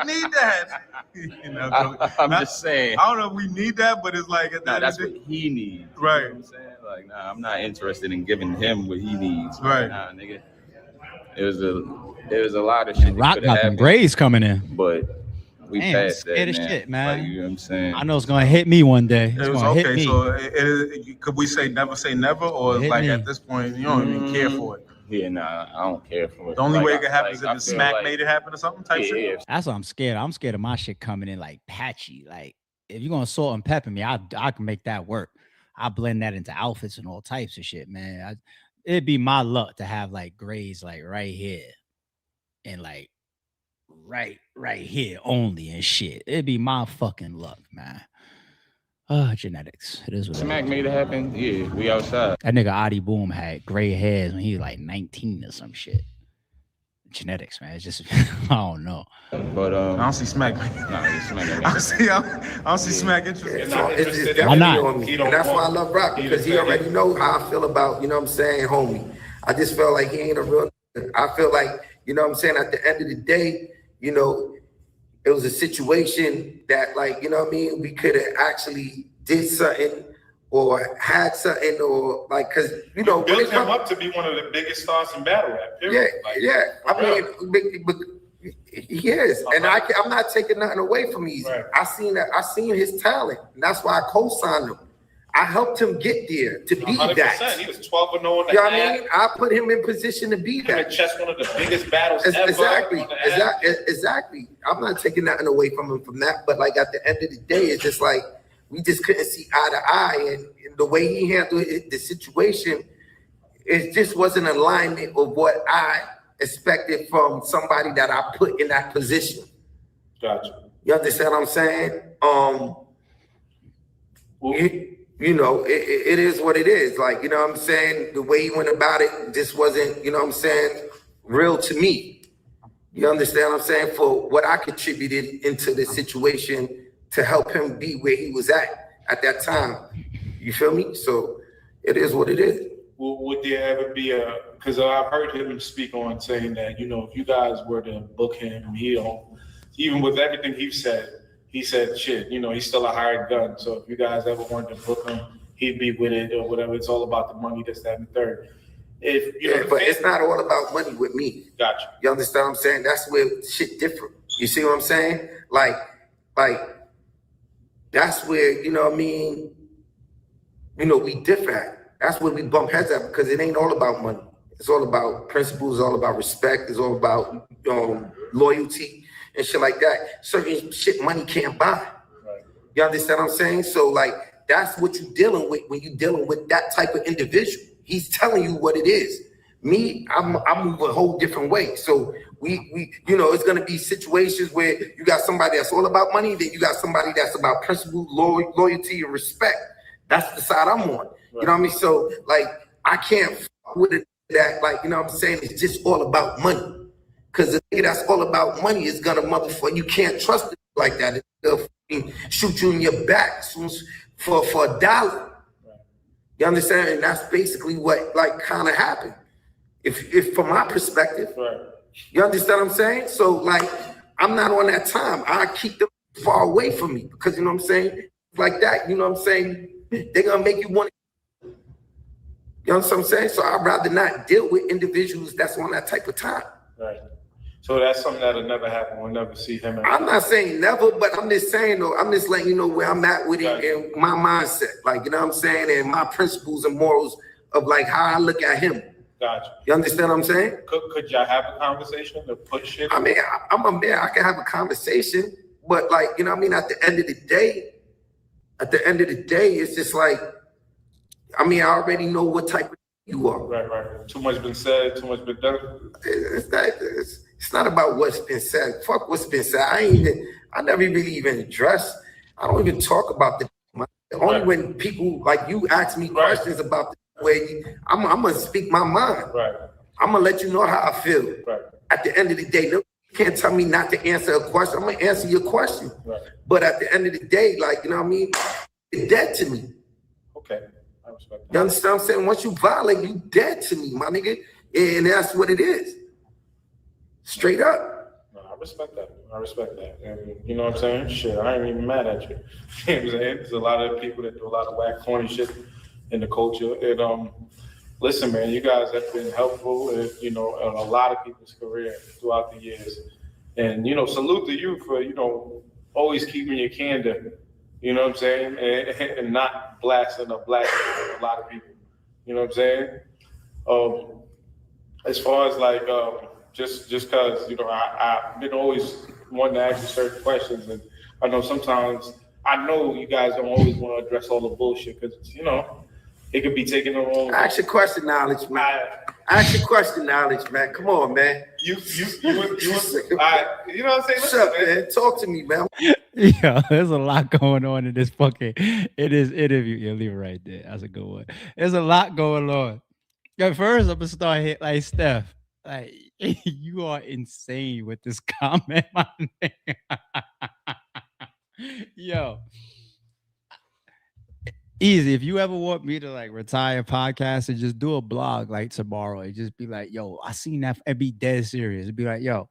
need that. I'm just saying. I don't know if we need that, but it's like that's what he needs. Right. You know what I'm saying? Like, nah, I'm not interested in giving him what he needs. Right. Nah, nigga. There was a lot of shit. Rock got them grades coming in, but we passed that, man. Shit, man. Like, you know what I'm saying? I know it's gonna hit me one day. It's gonna hit me. So could we say never, or like at this point you don't even care for it? Yeah, nah, I don't care for it. The only way it could happen is if the Smack made it happen or something type shit. Yeah. That's what I'm scared. I'm scared of my shit coming in like patchy. Like if you're gonna salt and pepper me, I can make that work. I blend that into outfits and all types of shit, man. It'd be my luck to have like grades like right here and like right here only and shit. It'd be my fucking luck, man. Genetics. It is what Smack made it happen. Yeah, we outside. That nigga Adi Boom had gray hairs when he was like 19 or some shit. Genetics, man. It's just I don't know. But I don't see Smack. I don't see Smack interested. Why not? And that's why I love Rock, because he already know how I feel about, homie. I just felt like he ain't a real. I feel like, at the end of the day, it was a situation that, like, we could have actually did something or had something, or like, because built him up to be one of the biggest stars in battle rap. Period. Yeah. I mean, he is, and I'm not taking nothing away from Eazy. Right. I seen his talent, and that's why I co-signed him. I helped him get there to be 100%. That. He was 12-0 in the you know what I mean? I put him in position to be that. Just one of the biggest battles ever. Exactly. I'm not taking nothing away from him from that, but like at the end of the day, it's just like we just couldn't see eye to eye, and the way he handled the situation, it just wasn't alignment of what I expected from somebody that I put in that position. Gotcha. You understand what I'm saying? It is what it is. Like, what I'm saying? The way he went about it just wasn't, real to me. You understand what I'm saying? For what I contributed into the situation to help him be where he was at that time. You feel me? So it is what it is. Well, would there ever be because I've heard him speak on saying that, if you guys were to book him, even with everything he said, shit, he's still a hired gun. So if you guys ever wanted to book him, he'd be with it or whatever. It's all about the money, this, that, and the third. But it's not all about money with me. Gotcha. You understand what I'm saying? That's where shit different. You see what I'm saying? Like that's where, we differ at. That's where we bump heads at, because it ain't all about money. It's all about principles, it's all about respect, it's all about loyalty and shit like that. Certain shit money can't buy. Right. You understand what I'm saying? So like that's what you're dealing with when you're dealing with that type of individual. He's telling you what it is. Me, I'm moving a whole different way. So we it's gonna be situations where you got somebody that's all about money, then you got somebody that's about principle, loyalty, and respect. That's the side I'm on. Right. You know what I mean? So like I can't fuck with it that, like, what I'm saying, it's just all about money. Because the nigga that's all about money is gonna motherfucker. You can't trust it like that. They'll shoot you in your back for $1. Right. You understand? And that's basically what like kind of happened. If from my perspective, right. You understand what I'm saying? So like I'm not on that time. I keep them far away from me, because you know what I'm saying? Like that, you know what I'm saying? They're gonna make you want to. You know what I'm saying? So I'd rather not deal with individuals that's on that type of time. Right. So that's something that'll never happen. We'll never see him. I'm not saying never, but I'm just saying though, I'm just letting you know where I'm at with it and my mindset. Like, you know what I'm saying? And my principles and morals of like how I look at him. Gotcha. You understand what I'm saying? Could y'all have a conversation to put shit? I mean, I'm a man. I can have a conversation, but like, you know what I mean? At the end of the day, it's just like, I mean, I already know what type of you are. Right. Too much been said, too much been done. It's not about what's been said. Fuck what's been said. I never really even address. I don't even talk about the only when people like you ask me questions about the way I'm gonna speak my mind. Right. I'm gonna let you know how I feel. Right. At the end of the day, you can't tell me not to answer a question. I'm gonna answer your question. Right. But at the end of the day, like, you know what I mean? It's dead to me. Okay. I respect that. You understand what I'm saying? Once you violate, you dead to me, my nigga. And that's what it is. Straight up. No, I respect that. And you know what I'm saying? Shit, I ain't even mad at you. You know what I'm saying? There's a lot of people that do a lot of whack, corny shit in the culture. And listen, man, you guys have been helpful, you know, in a lot of people's career throughout the years. And, you know, salute to you for, you know, always keeping your candor, you know what I'm saying? And not blasting or blasting a lot of people. You know what I'm saying? As far as like, just because, you know, I've been always wanting to ask you certain questions, and I know sometimes, I know you guys don't always want to address all the bullshit because, you know, it could be taken the wrong way. Ask your question knowledge, man. Ask your question knowledge, man. Come on, man. You know what I'm saying? What's up, man? Talk to me, man. Yeah, there's a lot going on in this fucking interview. Yeah, leave it right there. That's a good one. There's a lot going on. Yo, first I'm gonna start hit like Steph. Like, you are insane with this comment, my nigga. Yo, Easy. If you ever want me to like retire podcast and just do a blog like tomorrow, and just be like, yo, I seen that and be dead serious. It'd be like, yo,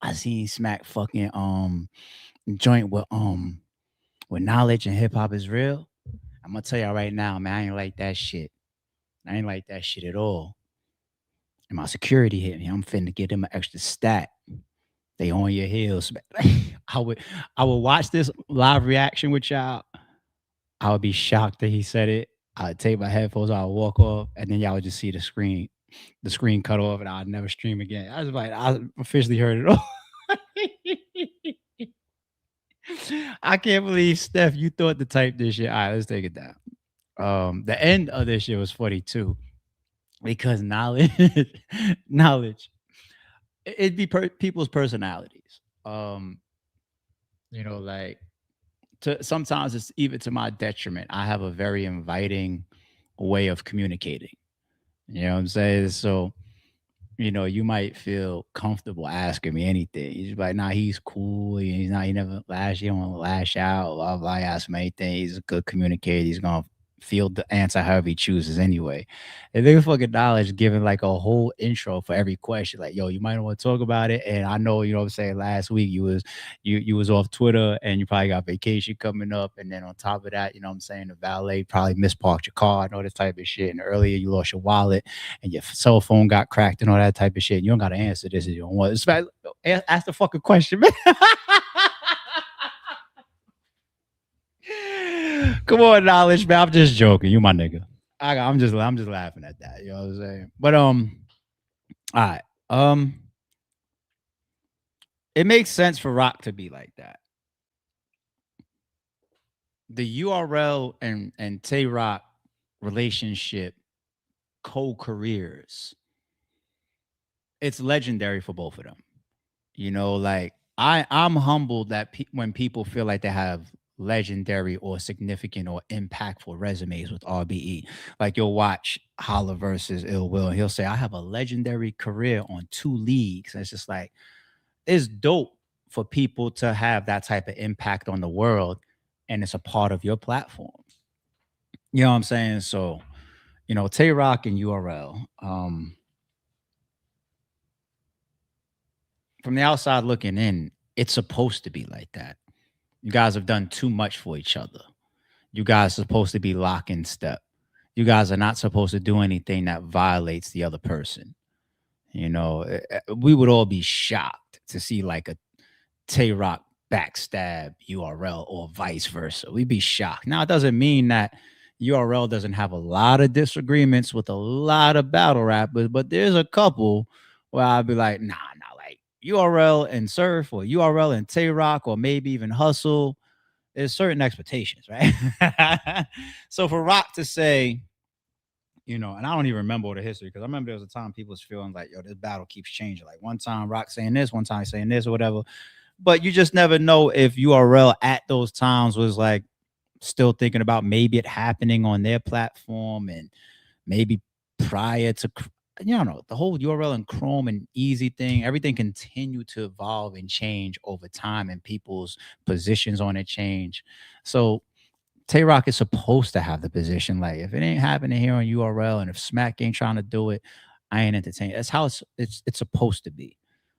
I seen Smack fucking joint with knowledge and hip hop is real. I'm gonna tell y'all right now, man, I ain't like that shit. I ain't like that shit at all. And my security hit me. I'm finna get them an extra stat. They on your heels. I would watch this live reaction with y'all. I would be shocked that he said it. I'd take my headphones, I would walk off, and then y'all would just see the screen cut off, and I'd never stream again. I was like, I officially heard it all. I can't believe, Steph, you thought to type this shit. All right, let's take it down. The end of this shit was funny too, because knowledge, it'd be people's personalities. You know, like sometimes it's even to my detriment. I have a very inviting way of communicating. You know what I'm saying? So, you know, you might feel comfortable asking me anything. He's like, nah, he's cool. He never lash. He don't want to lash out. Blah, blah. I ask him anything. He's a good communicator. He's going to field the answer however he chooses anyway. And they fucking knowledge giving like a whole intro for every question. Like, yo, you might want to talk about it. And I know, you know what I'm saying, last week you was off Twitter and you probably got vacation coming up. And then on top of that, you know what I'm saying, the valet probably misparked your car and all this type of shit. And earlier you lost your wallet and your cell phone got cracked and all that type of shit. You don't got to answer this if you don't want. Ask the fucking question, man. Come on, knowledge, man. I'm just joking. You my nigga. I'm just laughing at that. You know what I'm saying? But all right. It makes sense for Rock to be like that. The URL and Tay Rock relationship, co-careers, it's legendary for both of them. You know, like I'm humbled that when people feel like they have legendary or significant or impactful resumes with RBE. Like, you'll watch Holla versus Ill Will, and he'll say, I have a legendary career on 2 leagues. And it's just like, it's dope for people to have that type of impact on the world, and it's a part of your platform. You know what I'm saying? So, you know, Tay Rock and URL, from the outside looking in, it's supposed to be like that. You guys have done too much for each other. You guys are supposed to be lock in step. You guys are not supposed to do anything that violates the other person. You know, we would all be shocked to see like a Tay Rock backstab URL or vice versa. We'd be shocked. Now, it doesn't mean that, URL doesn't have a lot of disagreements with a lot of battle rappers, but there's a couple where I'd be like, nah, like URL and Surf or URL and Tay Rock or maybe even Hustle. There's certain expectations, right? So for Rock to say, you know, and I don't even remember all the history because I remember there was a time people was feeling like, yo, this battle keeps changing. Like one time Rock saying this, one time saying this or whatever. But you just never know if URL at those times was like still thinking about maybe it happening on their platform and maybe prior to, you know, the whole URL and Chrome and Eazy thing, everything continued to evolve and change over time and people's positions on it change. So Tay Rock is supposed to have the position like if it ain't happening here on URL and if Smack ain't trying to do it, I ain't entertained. That's how it's supposed to be.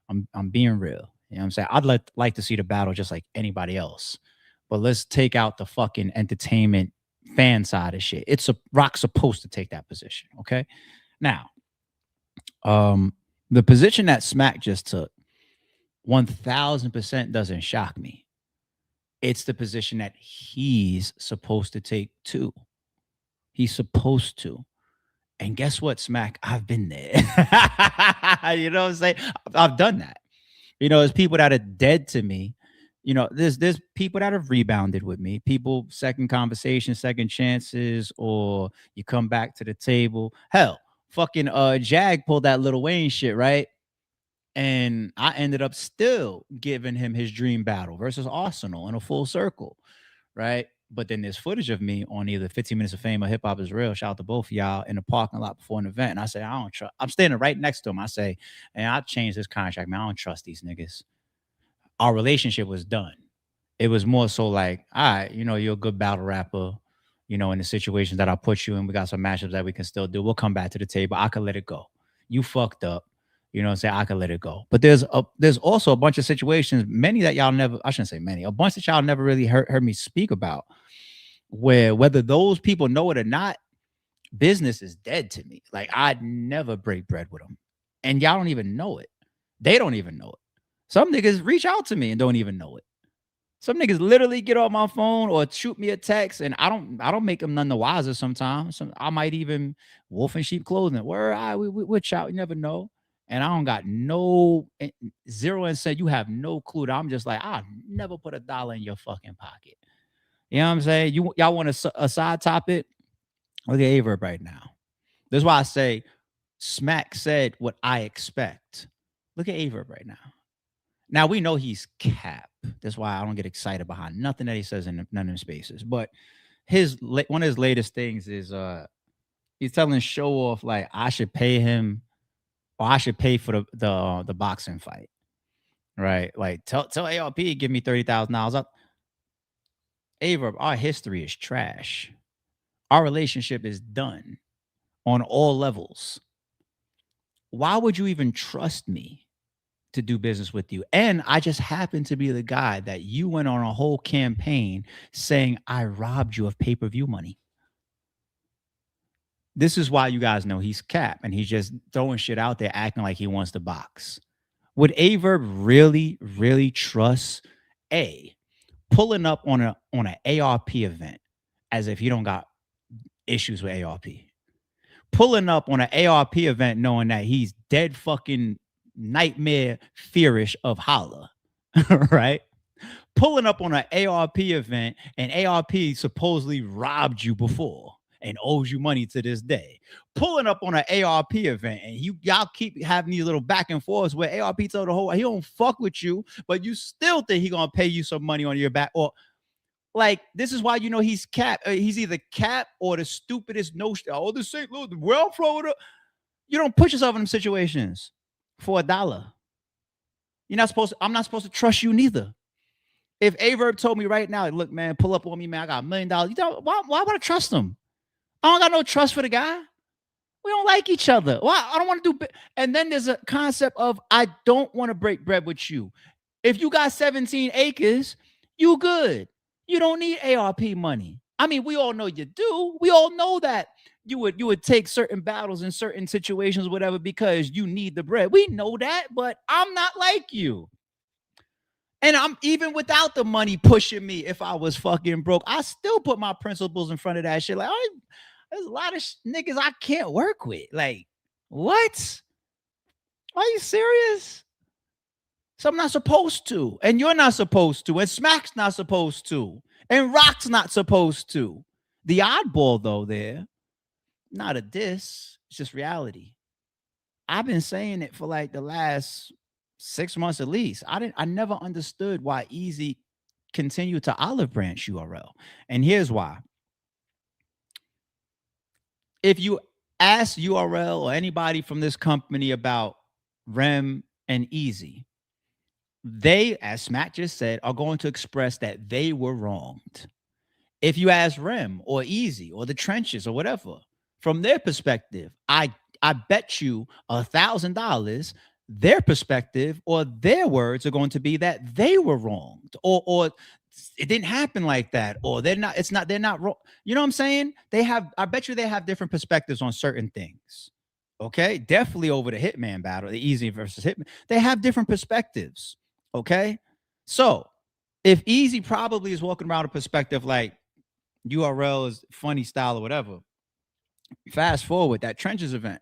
I'm being real. You know what I'm saying? I'd like to see the battle just like anybody else. But let's take out the fucking entertainment fan side of shit. Rock's supposed to take that position. Okay. Now, the position that Smack just took 1000% doesn't shock me. It's the position that he's supposed to take too. He's supposed to. And guess what, Smack? I've been there. You know what I'm saying? I've done that. You know, there's people that are dead to me. You know, there's people that have rebounded with me. People, second conversations, second chances, or you come back to the table. Hell, fucking Jag pulled that Lil Wayne shit, right? And I ended up still giving him his dream battle versus Arsenal in a full circle, right? But then there's footage of me on either 15 Minutes of Fame or Hip Hop Is Real. Shout out to both of y'all in the parking lot before an event. And I say, I don't trust. I'm standing right next to him. I say, and I changed this contract, man. I don't trust these niggas. Our relationship was done. It was more so like, all right, you know, you're a good battle rapper. You know, in the situations that I put you in, we got some matchups that we can still do. We'll come back to the table. I could let it go. You fucked up. You know what I'm saying? I could let it go. But there's also a bunch of situations, many that y'all never, I shouldn't say many, a bunch that y'all never really heard me speak about, where whether those people know it or not, business is dead to me. Like I'd never break bread with them. And y'all don't even know it. They don't even know it. Some niggas reach out to me and don't even know it. Some niggas literally get on my phone or shoot me a text, and I don't make them none the wiser sometimes. I might even wolf in sheep clothing. Where we'll chat, you never know. And I don't got no 0 cent. You have no clue. I'm just like, I'll never put $1 in your fucking pocket. You know what I'm saying? Y'all want a side topic? Look at Verb right now. This is why I say Smack said what I expect. Look at Verb right now. Now we know he's cap. That's why I don't get excited behind nothing that he says in none of them spaces. But one of his latest things is he's telling Show Off like I should pay him, or I should pay for the boxing fight, right? Like tell ARP give me $30,000 up. Verb, our history is trash. Our relationship is done on all levels. Why would you even trust me to do business with you? And I just happen to be the guy that you went on a whole campaign saying I robbed you of pay-per-view money. This is why you guys know he's cap and he's just throwing shit out there acting like he wants to box. Would Verb really, really trust pulling up on an ARP event as if he don't got issues with ARP? Pulling up on an ARP event knowing that he's dead fucking nightmare fearish of Holla, right? Pulling up on an ARP event and ARP supposedly robbed you before and owes you money to this day. Pulling up on an ARP event and y'all keep having these little back and forths where ARP told the whole he don't fuck with you, but you still think he gonna pay you some money on your back. Or like, this is why you know he's cap. He's either cap or the stupidest notion. Oh, the St. Louis, well, Florida. You don't put yourself in them situations for $1. You're not supposed to, I'm not supposed to trust you neither. If Verb told me right now, look, man, pull up on me, man, I got $1 million. You don't, why would I trust him? I don't got no trust for the guy. We don't like each other. Why? I don't want to do. And then there's a concept of I don't want to break bread with you. If you got 17 acres, you good. You don't need ARP money. I mean, we all know you do. We all know that you would take certain battles in certain situations, whatever, because you need the bread. We know that, but I'm not like you. And I'm even without the money pushing me. If I was fucking broke, I still put my principles in front of that shit. Like, there's a lot of niggas I can't work with. Like, what? Are you serious? So I'm not supposed to, and you're not supposed to, and Smack's not supposed to, and Rock's not supposed to. The oddball, though, there, not a diss, it's just reality. I've been saying it for like the last 6 months at least. I never understood why Eazy continued to olive branch URL. And here's why. If you ask URL or anybody from this company about Rem and Eazy, they, as Smack just said, are going to express that they were wronged. If you ask Rem or Eazy or the trenches or whatever, from their perspective, I bet you $1,000 their perspective or their words are going to be that they were wronged, or it didn't happen like that, or they're not wrong. You know what I'm saying? I bet you they have different perspectives on certain things. Okay, definitely over the Hitman battle, the Eazy versus Hitman, they have different perspectives. Okay, so if Eazy probably is walking around a perspective like URL is funny style or whatever, fast forward that Trenches event,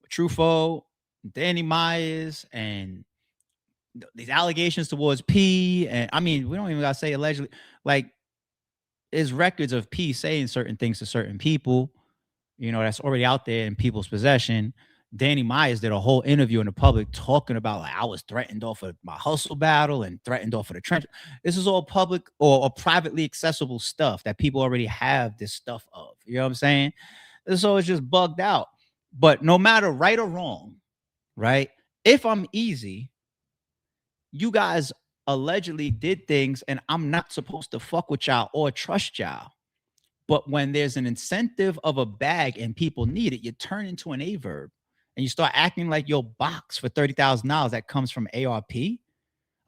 Truffaut, Danny Myers, and these allegations towards P, and I mean, we don't even gotta say allegedly, like there's records of P saying certain things to certain people, you know, that's already out there in people's possession. Danny Myers did a whole interview in the public talking about like I was threatened off of my hustle battle and threatened off of the trench. This is all public or privately accessible stuff that people already have this stuff of. You know what I'm saying? So it's just bugged out. But no matter right or wrong, right? If I'm Eazy, you guys allegedly did things and I'm not supposed to fuck with y'all or trust y'all. But when there's an incentive of a bag and people need it, you turn into an A-verb and you start acting like your box for $30,000 that comes from ARP. I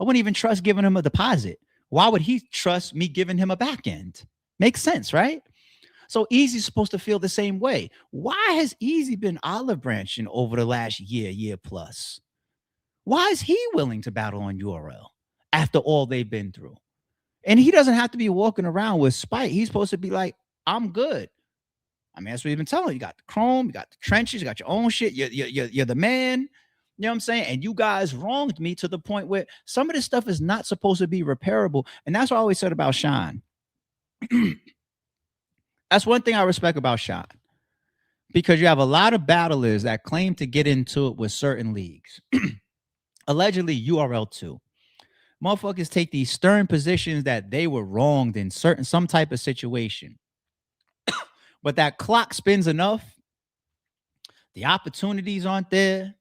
wouldn't even trust giving him a deposit. Why would he trust me giving him a back end? Makes sense, right? So Eazy's supposed to feel the same way. Why has Eazy been olive branching over the last year plus? Why is he willing to battle on URL after all they've been through? And he doesn't have to be walking around with spite. He's supposed to be like, I'm good. I mean, that's what he's been telling you. You got the Chrome, you got the trenches, you got your own shit. You're the man. You know what I'm saying? And you guys wronged me to the point where some of this stuff is not supposed to be repairable. And that's what I always said about Shine. That's one thing I respect about Shine. Because you have a lot of battlers that claim to get into it with certain leagues. Allegedly URL too. Motherfuckers take these stern positions that they were wronged in some type of situation. But that clock spins enough. The opportunities aren't there.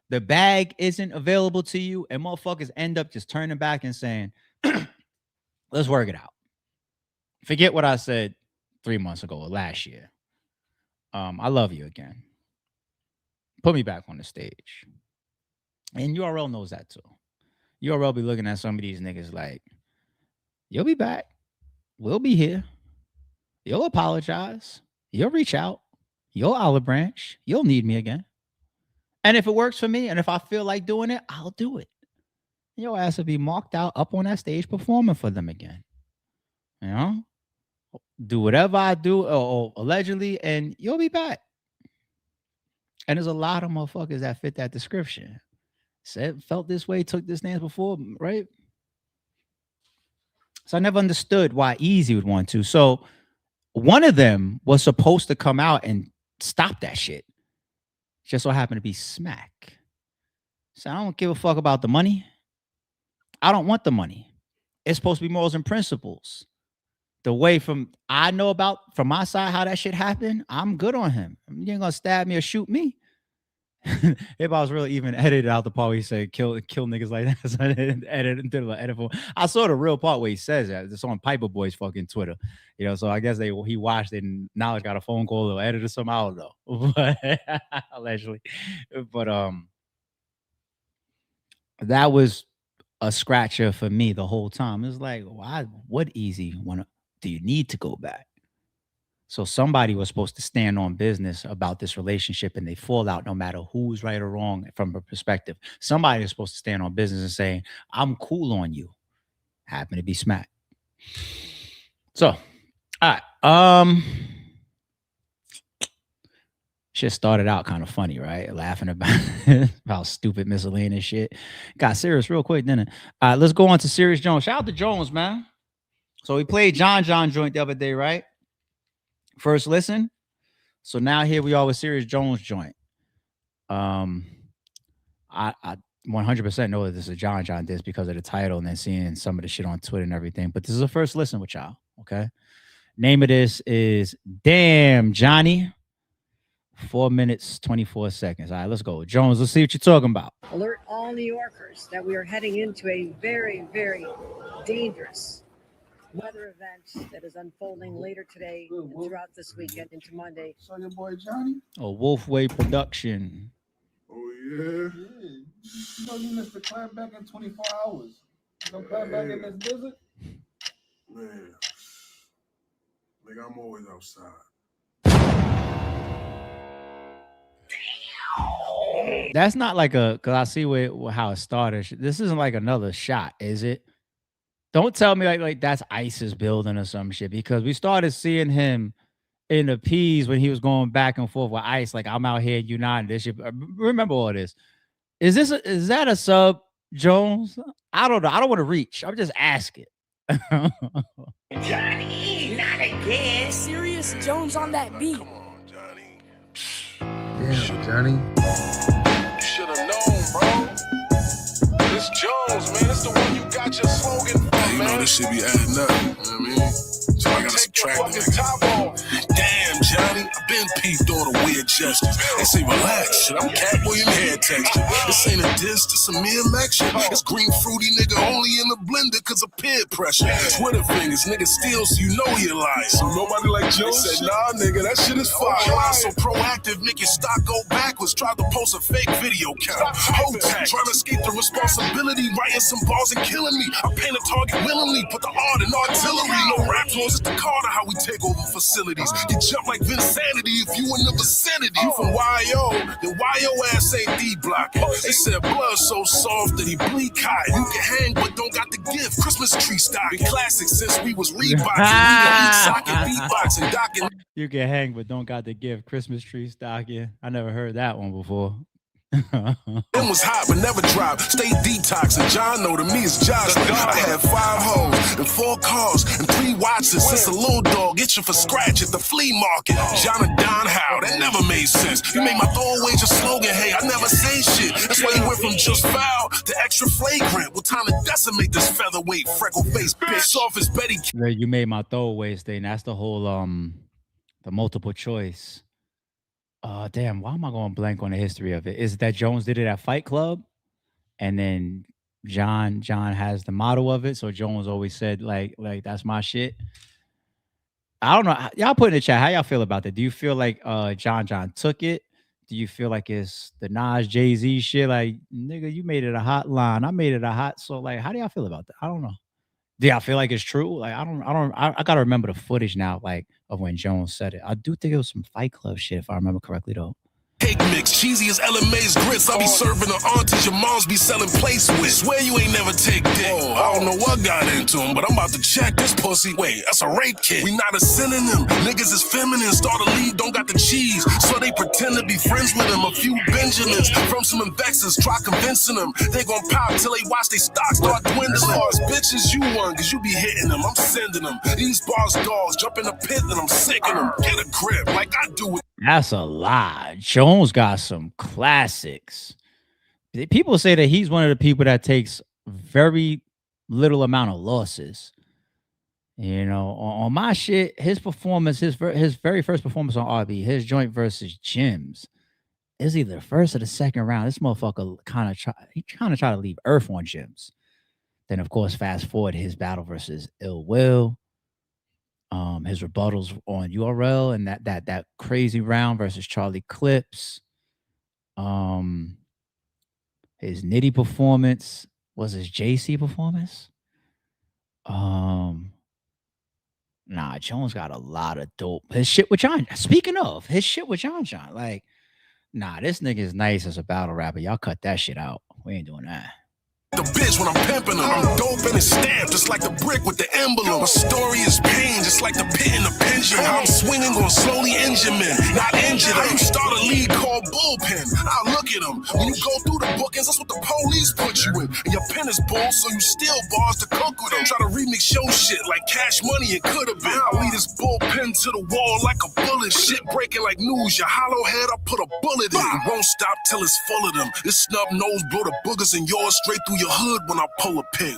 The bag isn't available to you. And motherfuckers end up just turning back and saying, let's work it out. Forget what I said 3 months ago or last year. I love you again. Put me back on the stage. And URL knows that too. URL be looking at some of these niggas like, you'll be back. We'll be here. You'll apologize. You'll reach out. You'll olive branch. You'll need me again. And if it works for me and if I feel like doing it, I'll do it. Your ass will be marked out up on that stage performing for them again. You know? Do whatever I do or allegedly, and you'll be back. And there's a lot of motherfuckers that fit that description. Felt this way, took this stance before, right? So I never understood why Eazy would want to. So one of them was supposed to come out and stop that shit. Just so happened to be Smack. So I don't give a fuck about the money. I don't want the money. It's supposed to be morals and principles. The way I know about from my side how that shit happened, I'm good on him. You ain't gonna stab me or shoot me. If I was really even edited out the part where he said kill niggas like that, so I didn't edit for. I saw the real part where he says that. It's on Piper Boy's fucking Twitter, you know. So I guess he watched it and Knowledge got a phone call or edited some out though, allegedly. But that was a scratcher for me the whole time. It's like, why? What Eazy do you need to go back? So somebody was supposed to stand on business about this relationship and they fall out no matter who's right or wrong from a perspective. Somebody is supposed to stand on business and saying, I'm cool on you. Happen to be Smack. So, all right. Shit started out kind of funny, right? Laughing about stupid miscellaneous shit. Got serious real quick, didn't it? All right, let's go on to Serius Jones. Shout out to Jones, man. So we played John joint the other day, right? First listen. So now here we are with Serius Jones joint. I 100% know that this is a John disc because of the title and then seeing some of the shit on Twitter and everything. But this is a first listen with y'all, okay? Name of this is Damn Johnny. 4 minutes, 24 seconds. All right, let's go. Jones, let's see what you're talking about. Alert all New Yorkers that we are heading into a very, very dangerous weather event that is unfolding later today and throughout this weekend into Monday. So your boy Johnny? A Wolfway production. Oh, yeah? Yeah. You know you missed the climb back in 24 hours. You gonna climb back in this desert? Man. Nigga, I'm always outside. That's not like a, because I see how it started. This isn't like another shot, is it? Don't tell me like that's ISIS building or some shit, because we started seeing him in the P's when he was going back and forth with ICE. Like, I'm out here united. This shit. Remember all this. Is that a sub, Jones? I don't know. I don't want to reach. I'm just asking. Johnny, not again. Serius Jones on that beat. Come on, Johnny. Damn, Johnny. You should have known, bro. This Jones, man. It's the one you got your slogan from, man. You know this shit be adding up. You know what I mean? So I gotta subtract it. Damn, Johnny. I've been peeped all the weird gestures. They say, relax. Shit, I'm Cat William hair texture. This ain't a diss, this a mere lecture. It's green fruity nigga only in the blender cause of peer pressure. Twitter fingers, nigga steal so you know you're lying. So nobody like Jones said, nah, nigga, that shit is fire. Why so proactive, make your stock go backwards. Tried to post a fake video count. Hope trying to escape the responsibility, writing some balls and killing me. I paint a target willingly, put the art in artillery. No rap floors, it's the Carter how we take over facilities. You jump like Vinsanity if you in the vicinity. You from YO, then YO ass ain't D block. They said blood so soft that he bleed high. You can hang but don't got the gift. Christmas tree stock. Been classic since we was beatboxing, docking. You can hang but don't got the gift. Christmas tree stocking. I never heard that one before. It was hot but never dropped. Stay detox and John know to me is Josh. I had 5 hoes and 4 cars and 3 watches. Since a little dog get you for scratch at the flea market. John and Don Howe, that never made sense. You made my throwaway your slogan. Hey, I never say shit. That's why you went from just foul to extra flagrant. What time to decimate this featherweight freckle face bitch soft as Betty. You made my throwaways thing. That's the whole the multiple choice. Damn, why am I going blank on the history of it? Is it that Jones did it at Fight Club? And then John has the motto of it. So Jones always said, like that's my shit. I don't know. Y'all put in the chat, how y'all feel about that? Do you feel like John took it? Do you feel like it's the Nas Jay-Z shit? Like, nigga, you made it a hot line. I made it a hot. So like, how do y'all feel about that? I don't know. Do y'all feel like it's true? Like, I gotta remember the footage now, like of when Jones said it. I do think it was some Fight Club shit, if I remember correctly, though. Cake mix, cheesy as LMA's grits. I be serving her aunties, your moms be selling plates with. Swear you ain't never take dick. Oh, I don't know what got into him, but I'm about to check this pussy. Wait, that's a rape kit. We not a synonym. Niggas is feminine, start a lead, don't got the cheese. So they pretend to be friends with him. A few Benjamins from some investors, try convincing them. They gon' pop till they watch they stocks start dwindling. As far as bitches, you won, cause you be hitting them. I'm sending them. These bars dogs jump in the pit and I'm sicking them. Get a grip like I do with. That's a lie. Jones got some classics. People say that he's one of the people that takes very little amount of losses. You know, on my shit, his performance, his very first performance on RB, his joint versus Jims, is either the first or the second round. This motherfucker kind of try to leave Earth on Jims. Then, of course, fast forward his battle versus Ill Will. His rebuttals on URL and that crazy round versus Charlie Clips. His Nitty performance was his JC performance. Nah, Jones got a lot of dope. His shit with John. Speaking of his shit with John, like, nah, this nigga is nice as a battle rapper. Y'all cut that shit out. We ain't doing that. The bitch when I'm pimping them. I'm dope and it's stamped just like the brick with the emblem. My story is pain just like the pit in the pendulum. I'm swinging on slowly injure men, not injure them. You start a league called bullpen. I look at them. When you go through the bookings, that's what the police put you in. And your pen is bull, so you steal bars to cook with them. Try to remix your shit like Cash Money it could have been. I lead this bullpen to the wall like a bullet. Shit breaking like news. Your hollow head, I put a bullet in. It won't stop till it's full of them. This snub nose blow the boogers in yours straight through your hood when I pull a pin.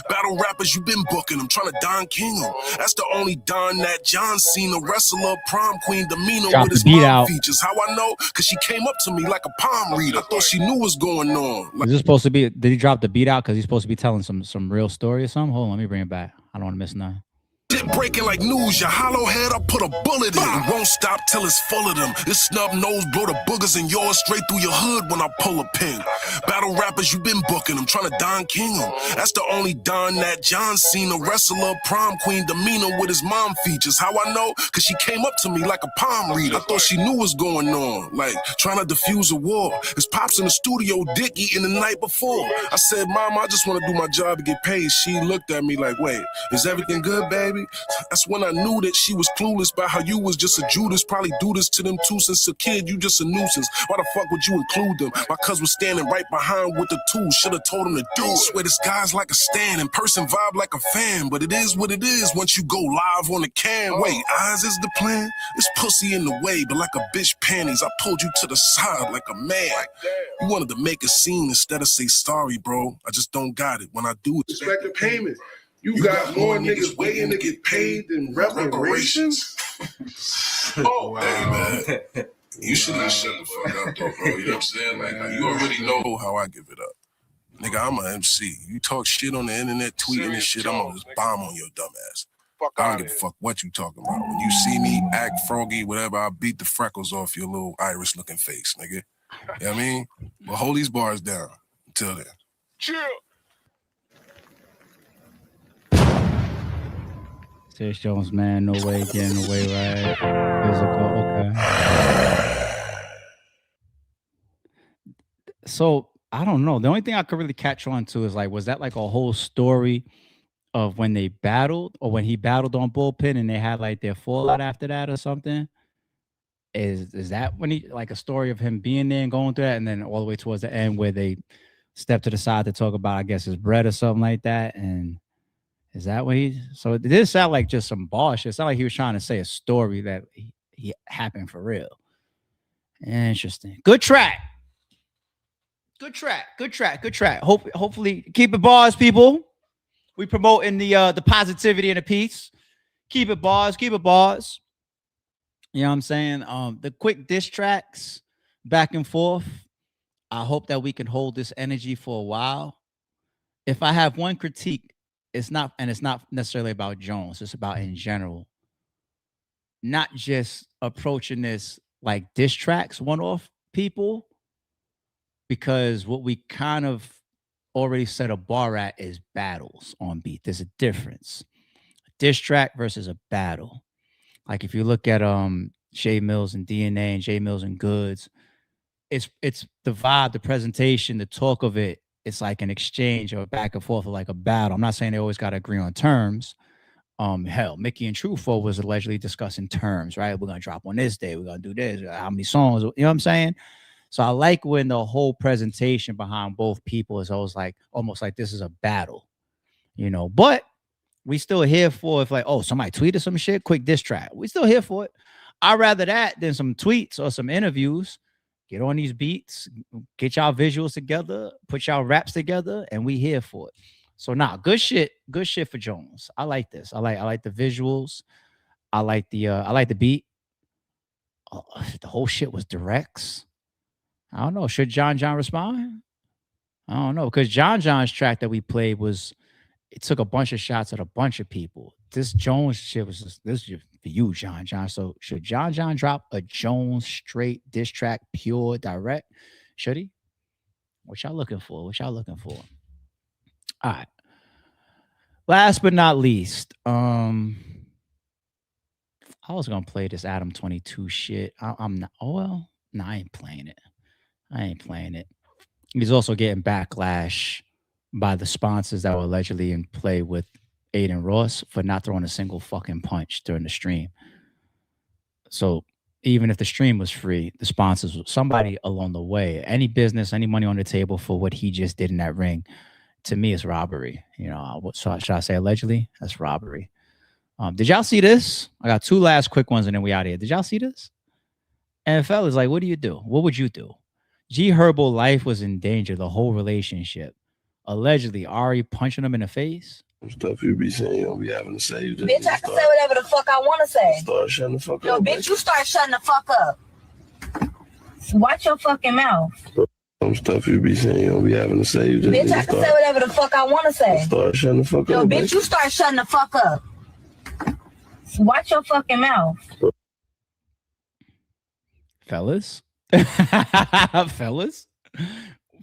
Battle rappers, you been booking them, trying to Don King them. That's the only Don that John Cena, wrestler, prom queen, demeanor Drop with his the beat mom out. features. How I know? Cause she came up to me like a palm reader. I thought she knew what's going on. Is this supposed to be? Did he drop the beat out because he's supposed to be telling some real story or something? Hold on, let me bring it back. I don't want to miss nothing. Shit breaking like news, your hollow head, I put a bullet in. It won't stop till it's full of them. This snub nose blow the boogers in yours straight through your hood when I pull a pin. Battle rappers, you been booking them, trying to Don King them. That's the only Don that John Cena, wrestler, prom queen, demeanor with his mom features. How I know? Cause she came up to me like a palm reader. I thought she knew what's going on, like trying to defuse a war. His pops in the studio, dick eating the night before. I said, Mama, I just want to do my job to get paid. She looked at me like, wait, is everything good, baby? That's when I knew that she was clueless about how you was just a Judas. Probably do this to them too since a kid, you just a nuisance. Why the fuck would you include them? My cuz was standing right behind with the tool. Should've told him to do it. Swear this guy's like a stand, in person vibe like a fan. But it is what it is once you go live on the cam. Wait, eyes is the plan? This pussy in the way, but like a bitch panties, I pulled you to the side like a man. You wanted to make a scene instead of say sorry, bro. I just don't got it when I do it. Expect the payment. You got more niggas waiting to get paid than reparations? Oh, hey, man. You should have shut the fuck up, though, bro. You know what I'm saying? Like, you already know how I give it up. Nigga, I'm an MC. You talk shit on the internet, tweeting and shit, I'm gonna just bomb on your dumb ass. I don't give a fuck what you talking about. When you see me act froggy, whatever, I'll beat the freckles off your little Irish-looking face, nigga. You know what I mean? But hold these bars down. Until then. Chill. Serius Jones, man, no way getting away, right? Physical, okay. So I don't know. The only thing I could really catch on to is like, was that like a whole story of when they battled, or when he battled on Bullpen and they had like their fallout after that or something? Is that when he, like a story of him being there and going through that, and then all the way towards the end where they step to the side to talk about, I guess, his bread or something like that? And is that what he? So it did sound like just some bullshit. It's not like he was trying to say a story that he happened for real. Interesting. Good track. Good track. Good track. Good track. Hopefully, keep it bars, people. We promoting the positivity and the peace. Keep it bars. Keep it bars. You know what I'm saying? The quick diss tracks back and forth. I hope that we can hold this energy for a while. If I have one critique, it's not necessarily about Jones. It's about in general. Not just approaching this like diss tracks one-off people, because what we kind of already set a bar at is battles on beat. There's a difference. A diss track versus a battle. Like if you look at J Millz and DNA and J Millz and Goods, it's the vibe, the presentation, the talk of it. It's like an exchange or back and forth, or like a battle. I'm not saying they always got to agree on terms. Hell, Mickey and Truffaut was allegedly discussing terms, right? We're gonna drop on this day. We're gonna do this. How many songs? You know what I'm saying? So I like when the whole presentation behind both people is always like almost like this is a battle, you know. But we still here for, if like, oh, somebody tweeted some shit, quick diss track. We still here for it. I'd rather that than some tweets or some interviews. Get on these beats, get y'all visuals together, put y'all raps together, and we here for it. So good shit for Jones. I like this. I like the visuals. I like the beat. Oh, the whole shit was directs. I don't know. Should John respond? I don't know, because John's track that we played it took a bunch of shots at a bunch of people. This Jones shit was just, this is for you, John. So should John drop a Jones straight diss track, pure direct? Should he? What y'all looking for? All right. Last but not least, I was gonna play this Adam 22 shit. I'm not. Oh well, no, I ain't playing it. I ain't playing it. He's also getting backlash by the sponsors that were allegedly in play with Aiden Ross for not throwing a single fucking punch during the stream. So even if the stream was free, the sponsors, somebody along the way, any business, any money on the table for what he just did in that ring, to me, is robbery. You know, what should I say? Allegedly, that's robbery. Did y'all see this? I got two last quick ones and then we out of here. Did y'all see this? And fellas, like, what do you do? What would you do? G Herbo life was in danger, the whole relationship. Allegedly, Ari punching him in the face. Stuff you be saying, you don't be having to say. You just Bitch, I can say whatever the fuck I want to say. Start shutting the fuck Yo, up. bitch, you start shutting the fuck up. Watch your fucking mouth. Some stuff you be saying, you don't be having to say. You just Bitch, I can say whatever the fuck I want to say. Start shutting the fuck Yo, up. bitch, you start shutting the fuck up. Watch your fucking mouth. Fellas.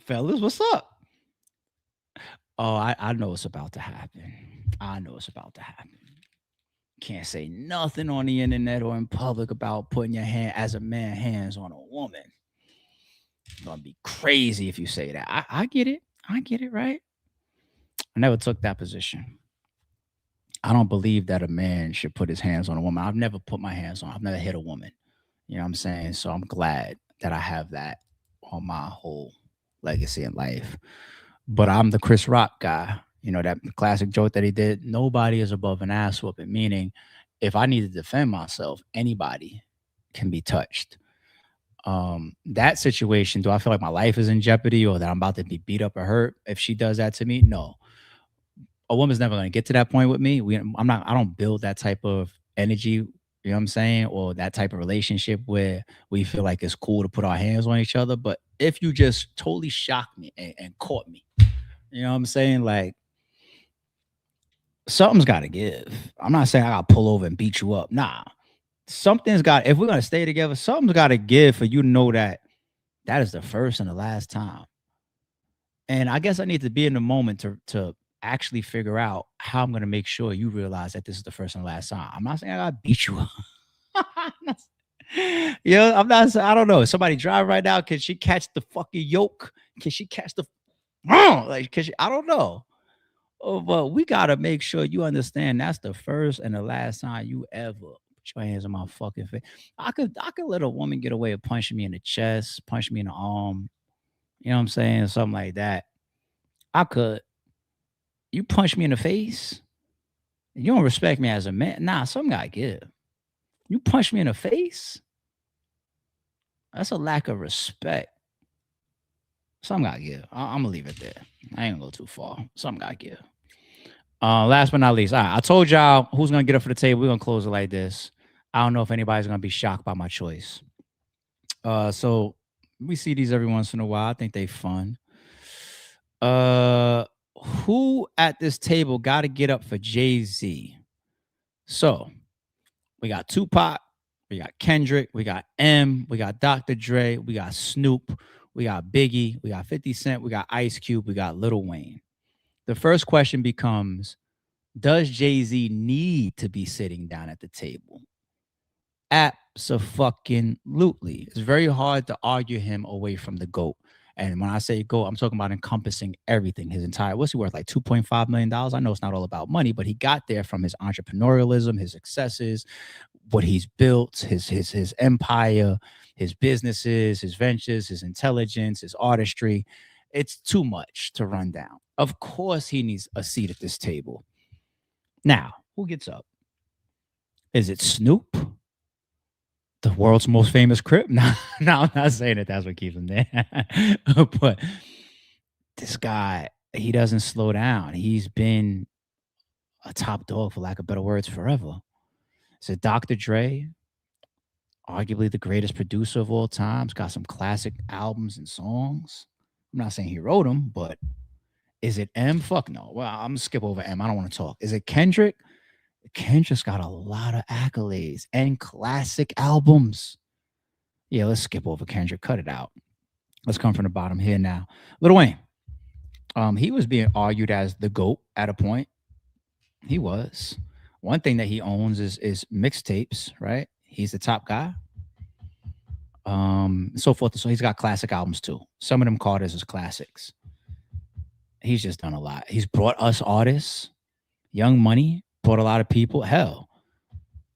Fellas, what's up? Oh, I know it's about to happen. I know it's about to happen. Can't say nothing on the internet or in public about putting your hand as a man hands on a woman. It's gonna be crazy if you say that. I get it. I get it, right? I never took that position. I don't believe that a man should put his hands on a woman. I've never put my hands on. I've never hit a woman. You know what I'm saying? So I'm glad that I have that on my whole legacy in life. But I'm the Chris Rock guy. You know, that classic joke that he did, nobody is above an ass whooping, meaning if I need to defend myself, anybody can be touched. That situation, do I feel like my life is in jeopardy or that I'm about to be beat up or hurt if she does that to me? No. A woman's never going to get to that point with me. I don't build that type of energy, you know what I'm saying? Or that type of relationship where we feel like it's cool to put our hands on each other. But if you just totally shocked me and caught me, you know what I'm saying? Like, something's got to give. I'm not saying I got to pull over and beat you up. Nah. Something's got, if we're going to stay together, something's got to give for you to know that that is the first and the last time. And I guess I need to be in the moment to actually figure out how I'm going to make sure you realize that this is the first and last time. I'm not saying I got to beat you up. Yeah, I don't know. Somebody drive right now. Can she catch the fucking yoke? Can she catch the, like, I don't know. Oh, but we got to make sure you understand that's the first and the last time you ever put your hands on my fucking face. I could let a woman get away with punching me in the chest, punch me in the arm. You know what I'm saying? Something like that. I could. You punch me in the face, you don't respect me as a man. Nah, something got to give. You punch me in the face, that's a lack of respect. Something got to give. I'm going to leave it there. I ain't going to go too far. Something got to give. Last but not least, all right, I told y'all who's going to get up for the table. We're going to close it like this. I don't know if anybody's going to be shocked by my choice. So we see these every once in a while. I think they fun. Who at this table got to get up for Jay-Z? So we got Tupac, we got Kendrick, we got M, we got Dr. Dre, we got Snoop, we got Biggie, we got 50 Cent, we got Ice Cube, we got Lil Wayne. The first question becomes, does Jay-Z need to be sitting down at the table? Abso-fucking-lutely. It's very hard to argue him away from the GOAT. And when I say GOAT, I'm talking about encompassing everything. His entire, what's he worth? Like $2.5 million? I know it's not all about money, but he got there from his entrepreneurialism, his successes, what he's built, his empire, his businesses, his ventures, his intelligence, his artistry. It's too much to run down. Of course, he needs a seat at this table. Now, who gets up? Is it Snoop? The world's most famous Crip? No, I'm not saying that that's what keeps him there. But this guy, he doesn't slow down. He's been a top dog, for lack of better words, forever. So Dr. Dre, arguably the greatest producer of all time. He's got some classic albums and songs. I'm not saying he wrote them, but is it M? Fuck no. Well, I'm going to skip over M. I don't want to talk. Is it Kendrick? Kendrick's got a lot of accolades and classic albums. Yeah, let's skip over Kendrick. Cut it out. Let's come from the bottom here now. Lil Wayne. He was being argued as the GOAT at a point. He was. One thing that he owns is mixtapes, right? He's the top guy. So forth. So he's got classic albums too. Some of them Carters is classics. He's just done a lot. He's brought us artists. Young Money brought a lot of people. Hell,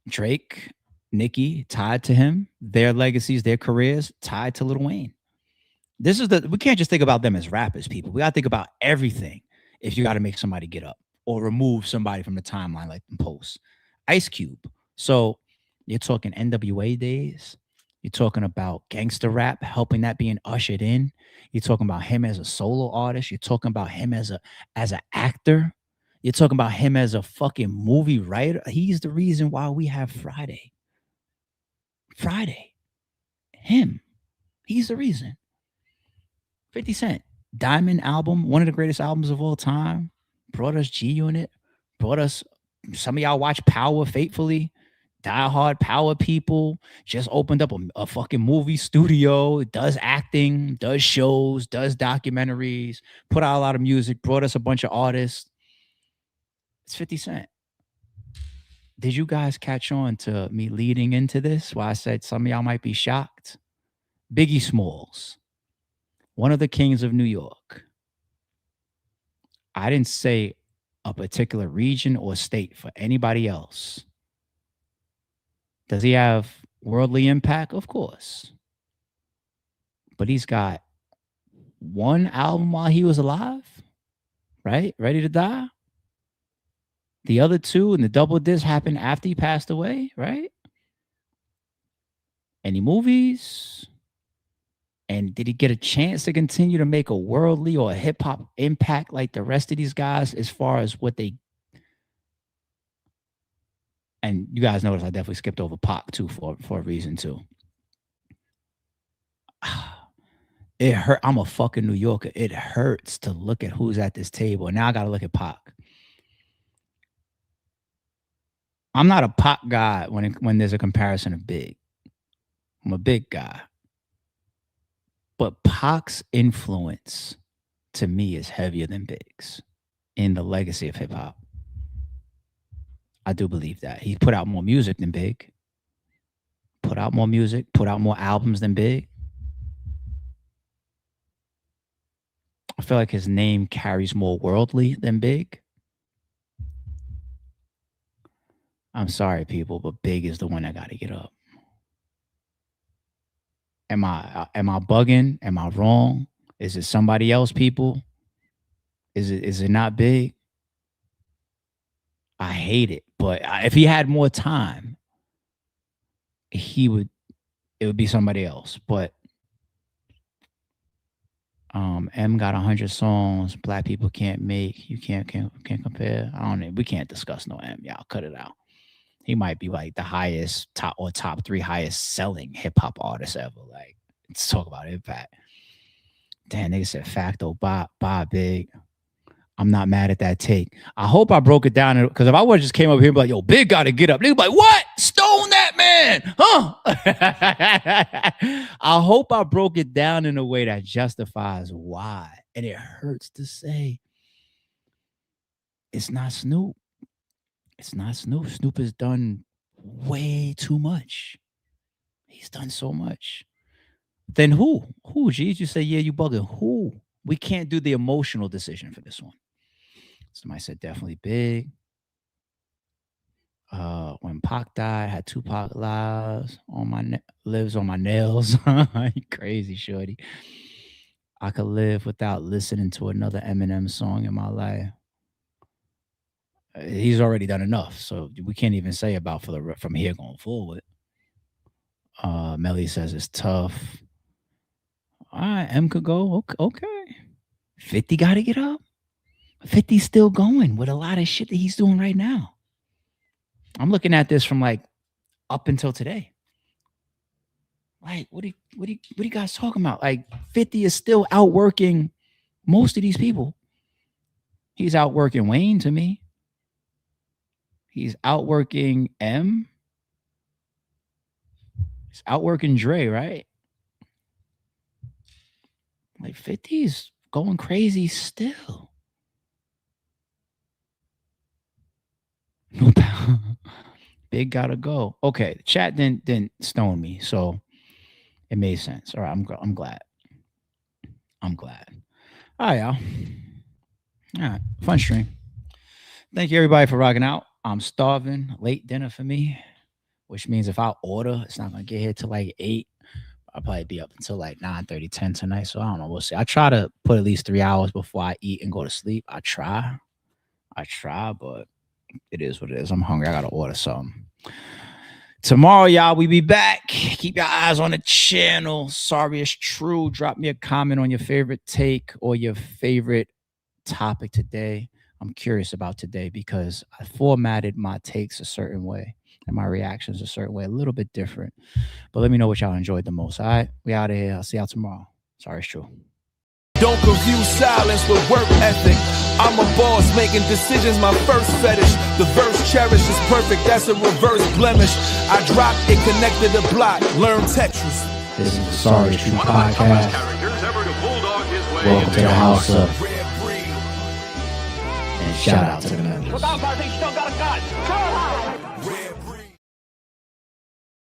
Drake, Nicki tied to him. Their legacies, their careers tied to Lil Wayne. We can't just think about them as rappers, people. We got to think about everything if you got to make somebody get up or remove somebody from the timeline like in Post. Ice Cube. So you're talking NWA days. You're talking about gangster rap, helping that being ushered in. You're talking about him as a solo artist. You're talking about him as an actor. You're talking about him as a fucking movie writer. He's the reason why we have Friday. Him. He's the reason. 50 Cent. Diamond album, one of the greatest albums of all time. Brought us G-Unit. Brought us, some of y'all watch Power faithfully. Die Hard Power people. Just opened up a fucking movie studio. Does acting, does shows, does documentaries. Put out a lot of music. Brought us a bunch of artists. It's 50 Cent. Did you guys catch on to me leading into this? Why I said some of y'all might be shocked. Biggie Smalls. One of the kings of New York. I didn't say a particular region or state for anybody else. Does he have worldly impact? Of course. But he's got one album while he was alive, right? Ready to Die. The other two and the double disc happened after he passed away, right? Any movies? And did he get a chance to continue to make a worldly or a hip-hop impact like the rest of these guys as far as what they... And you guys notice I definitely skipped over Pac too for a reason too. It hurt. I'm a fucking New Yorker. It hurts to look at who's at this table. And now I got to look at Pac. I'm not a Pac guy when there's a comparison of Big. I'm a Big guy. But Pac's influence to me is heavier than Big's in the legacy of hip hop. I do believe that. He put out more music than Big. Put out more music, put out more albums than Big. I feel like his name carries more worldly than Big. I'm sorry, people, but Big is the one that got to get up. Am I bugging? Am I wrong? Is it somebody else, people? Is it not Big? I hate it, but if he had more time, it would be somebody else. But M got 100 songs. Black people can't make. You can't compare. I don't know. We can't discuss no M. Y'all cut it out. He might be like the highest top 3 highest selling hip hop artist ever. Like, let's talk about impact. Damn, nigga said facto. Bye, Big. I'm not mad at that take. I hope I broke it down because if I would have just came up here and be like, yo, Big got to get up. Nigga be like, what? Stone that man, huh? I hope I broke it down in a way that justifies why. And it hurts to say it's not Snoop. It's not Snoop. Snoop has done way too much. He's done so much. Then who? Who, G's? You say, yeah, you bugging. Who? We can't do the emotional decision for this one. Somebody said definitely Big. When Pac died, I had Tupac lives on my nails. Crazy shorty. I could live without listening to another Eminem song in my life. He's already done enough, so we can't even say about from here going forward. Melly says it's tough. All right, M could go. Okay. 50 got to get up. 50's still going with a lot of shit that he's doing right now. I'm looking at this from like up until today. Like, what are you guys talking about? Like, 50 is still outworking most of these people. He's outworking Wayne to me. He's outworking M. He's outworking Dre, right? Like 50's going crazy still. No power. Big gotta go. Okay, the chat didn't stone me, so it made sense. All right, I'm glad. I'm glad. All right, y'all. All right, fun stream. Thank you everybody for rocking out. I'm starving. Late dinner for me, which means if I order, it's not gonna get here till like 8. I'll probably be up until like 9:30, 10 tonight. So I don't know. We'll see. I try to put at least 3 hours before I eat and go to sleep. I try, but it is what it is. I'm hungry. I gotta order something. Tomorrow, y'all, we be back. Keep your eyes on the channel. Sorry it's true. Drop me a comment on your favorite take or your favorite topic today. I'm curious about today because I formatted my takes a certain way and my reactions a certain way, a little bit different. But let me know what y'all enjoyed the most. All right, we out of here. I'll see y'all tomorrow. Sorry it's true. Don't confuse silence with work ethic. I'm a boss making decisions, my first fetish. The verse cherished is perfect, that's a reverse blemish. I dropped it, connected the block, learn Tetris. This is the Sorry It's True podcast. Welcome to the house of. And shout out to the members.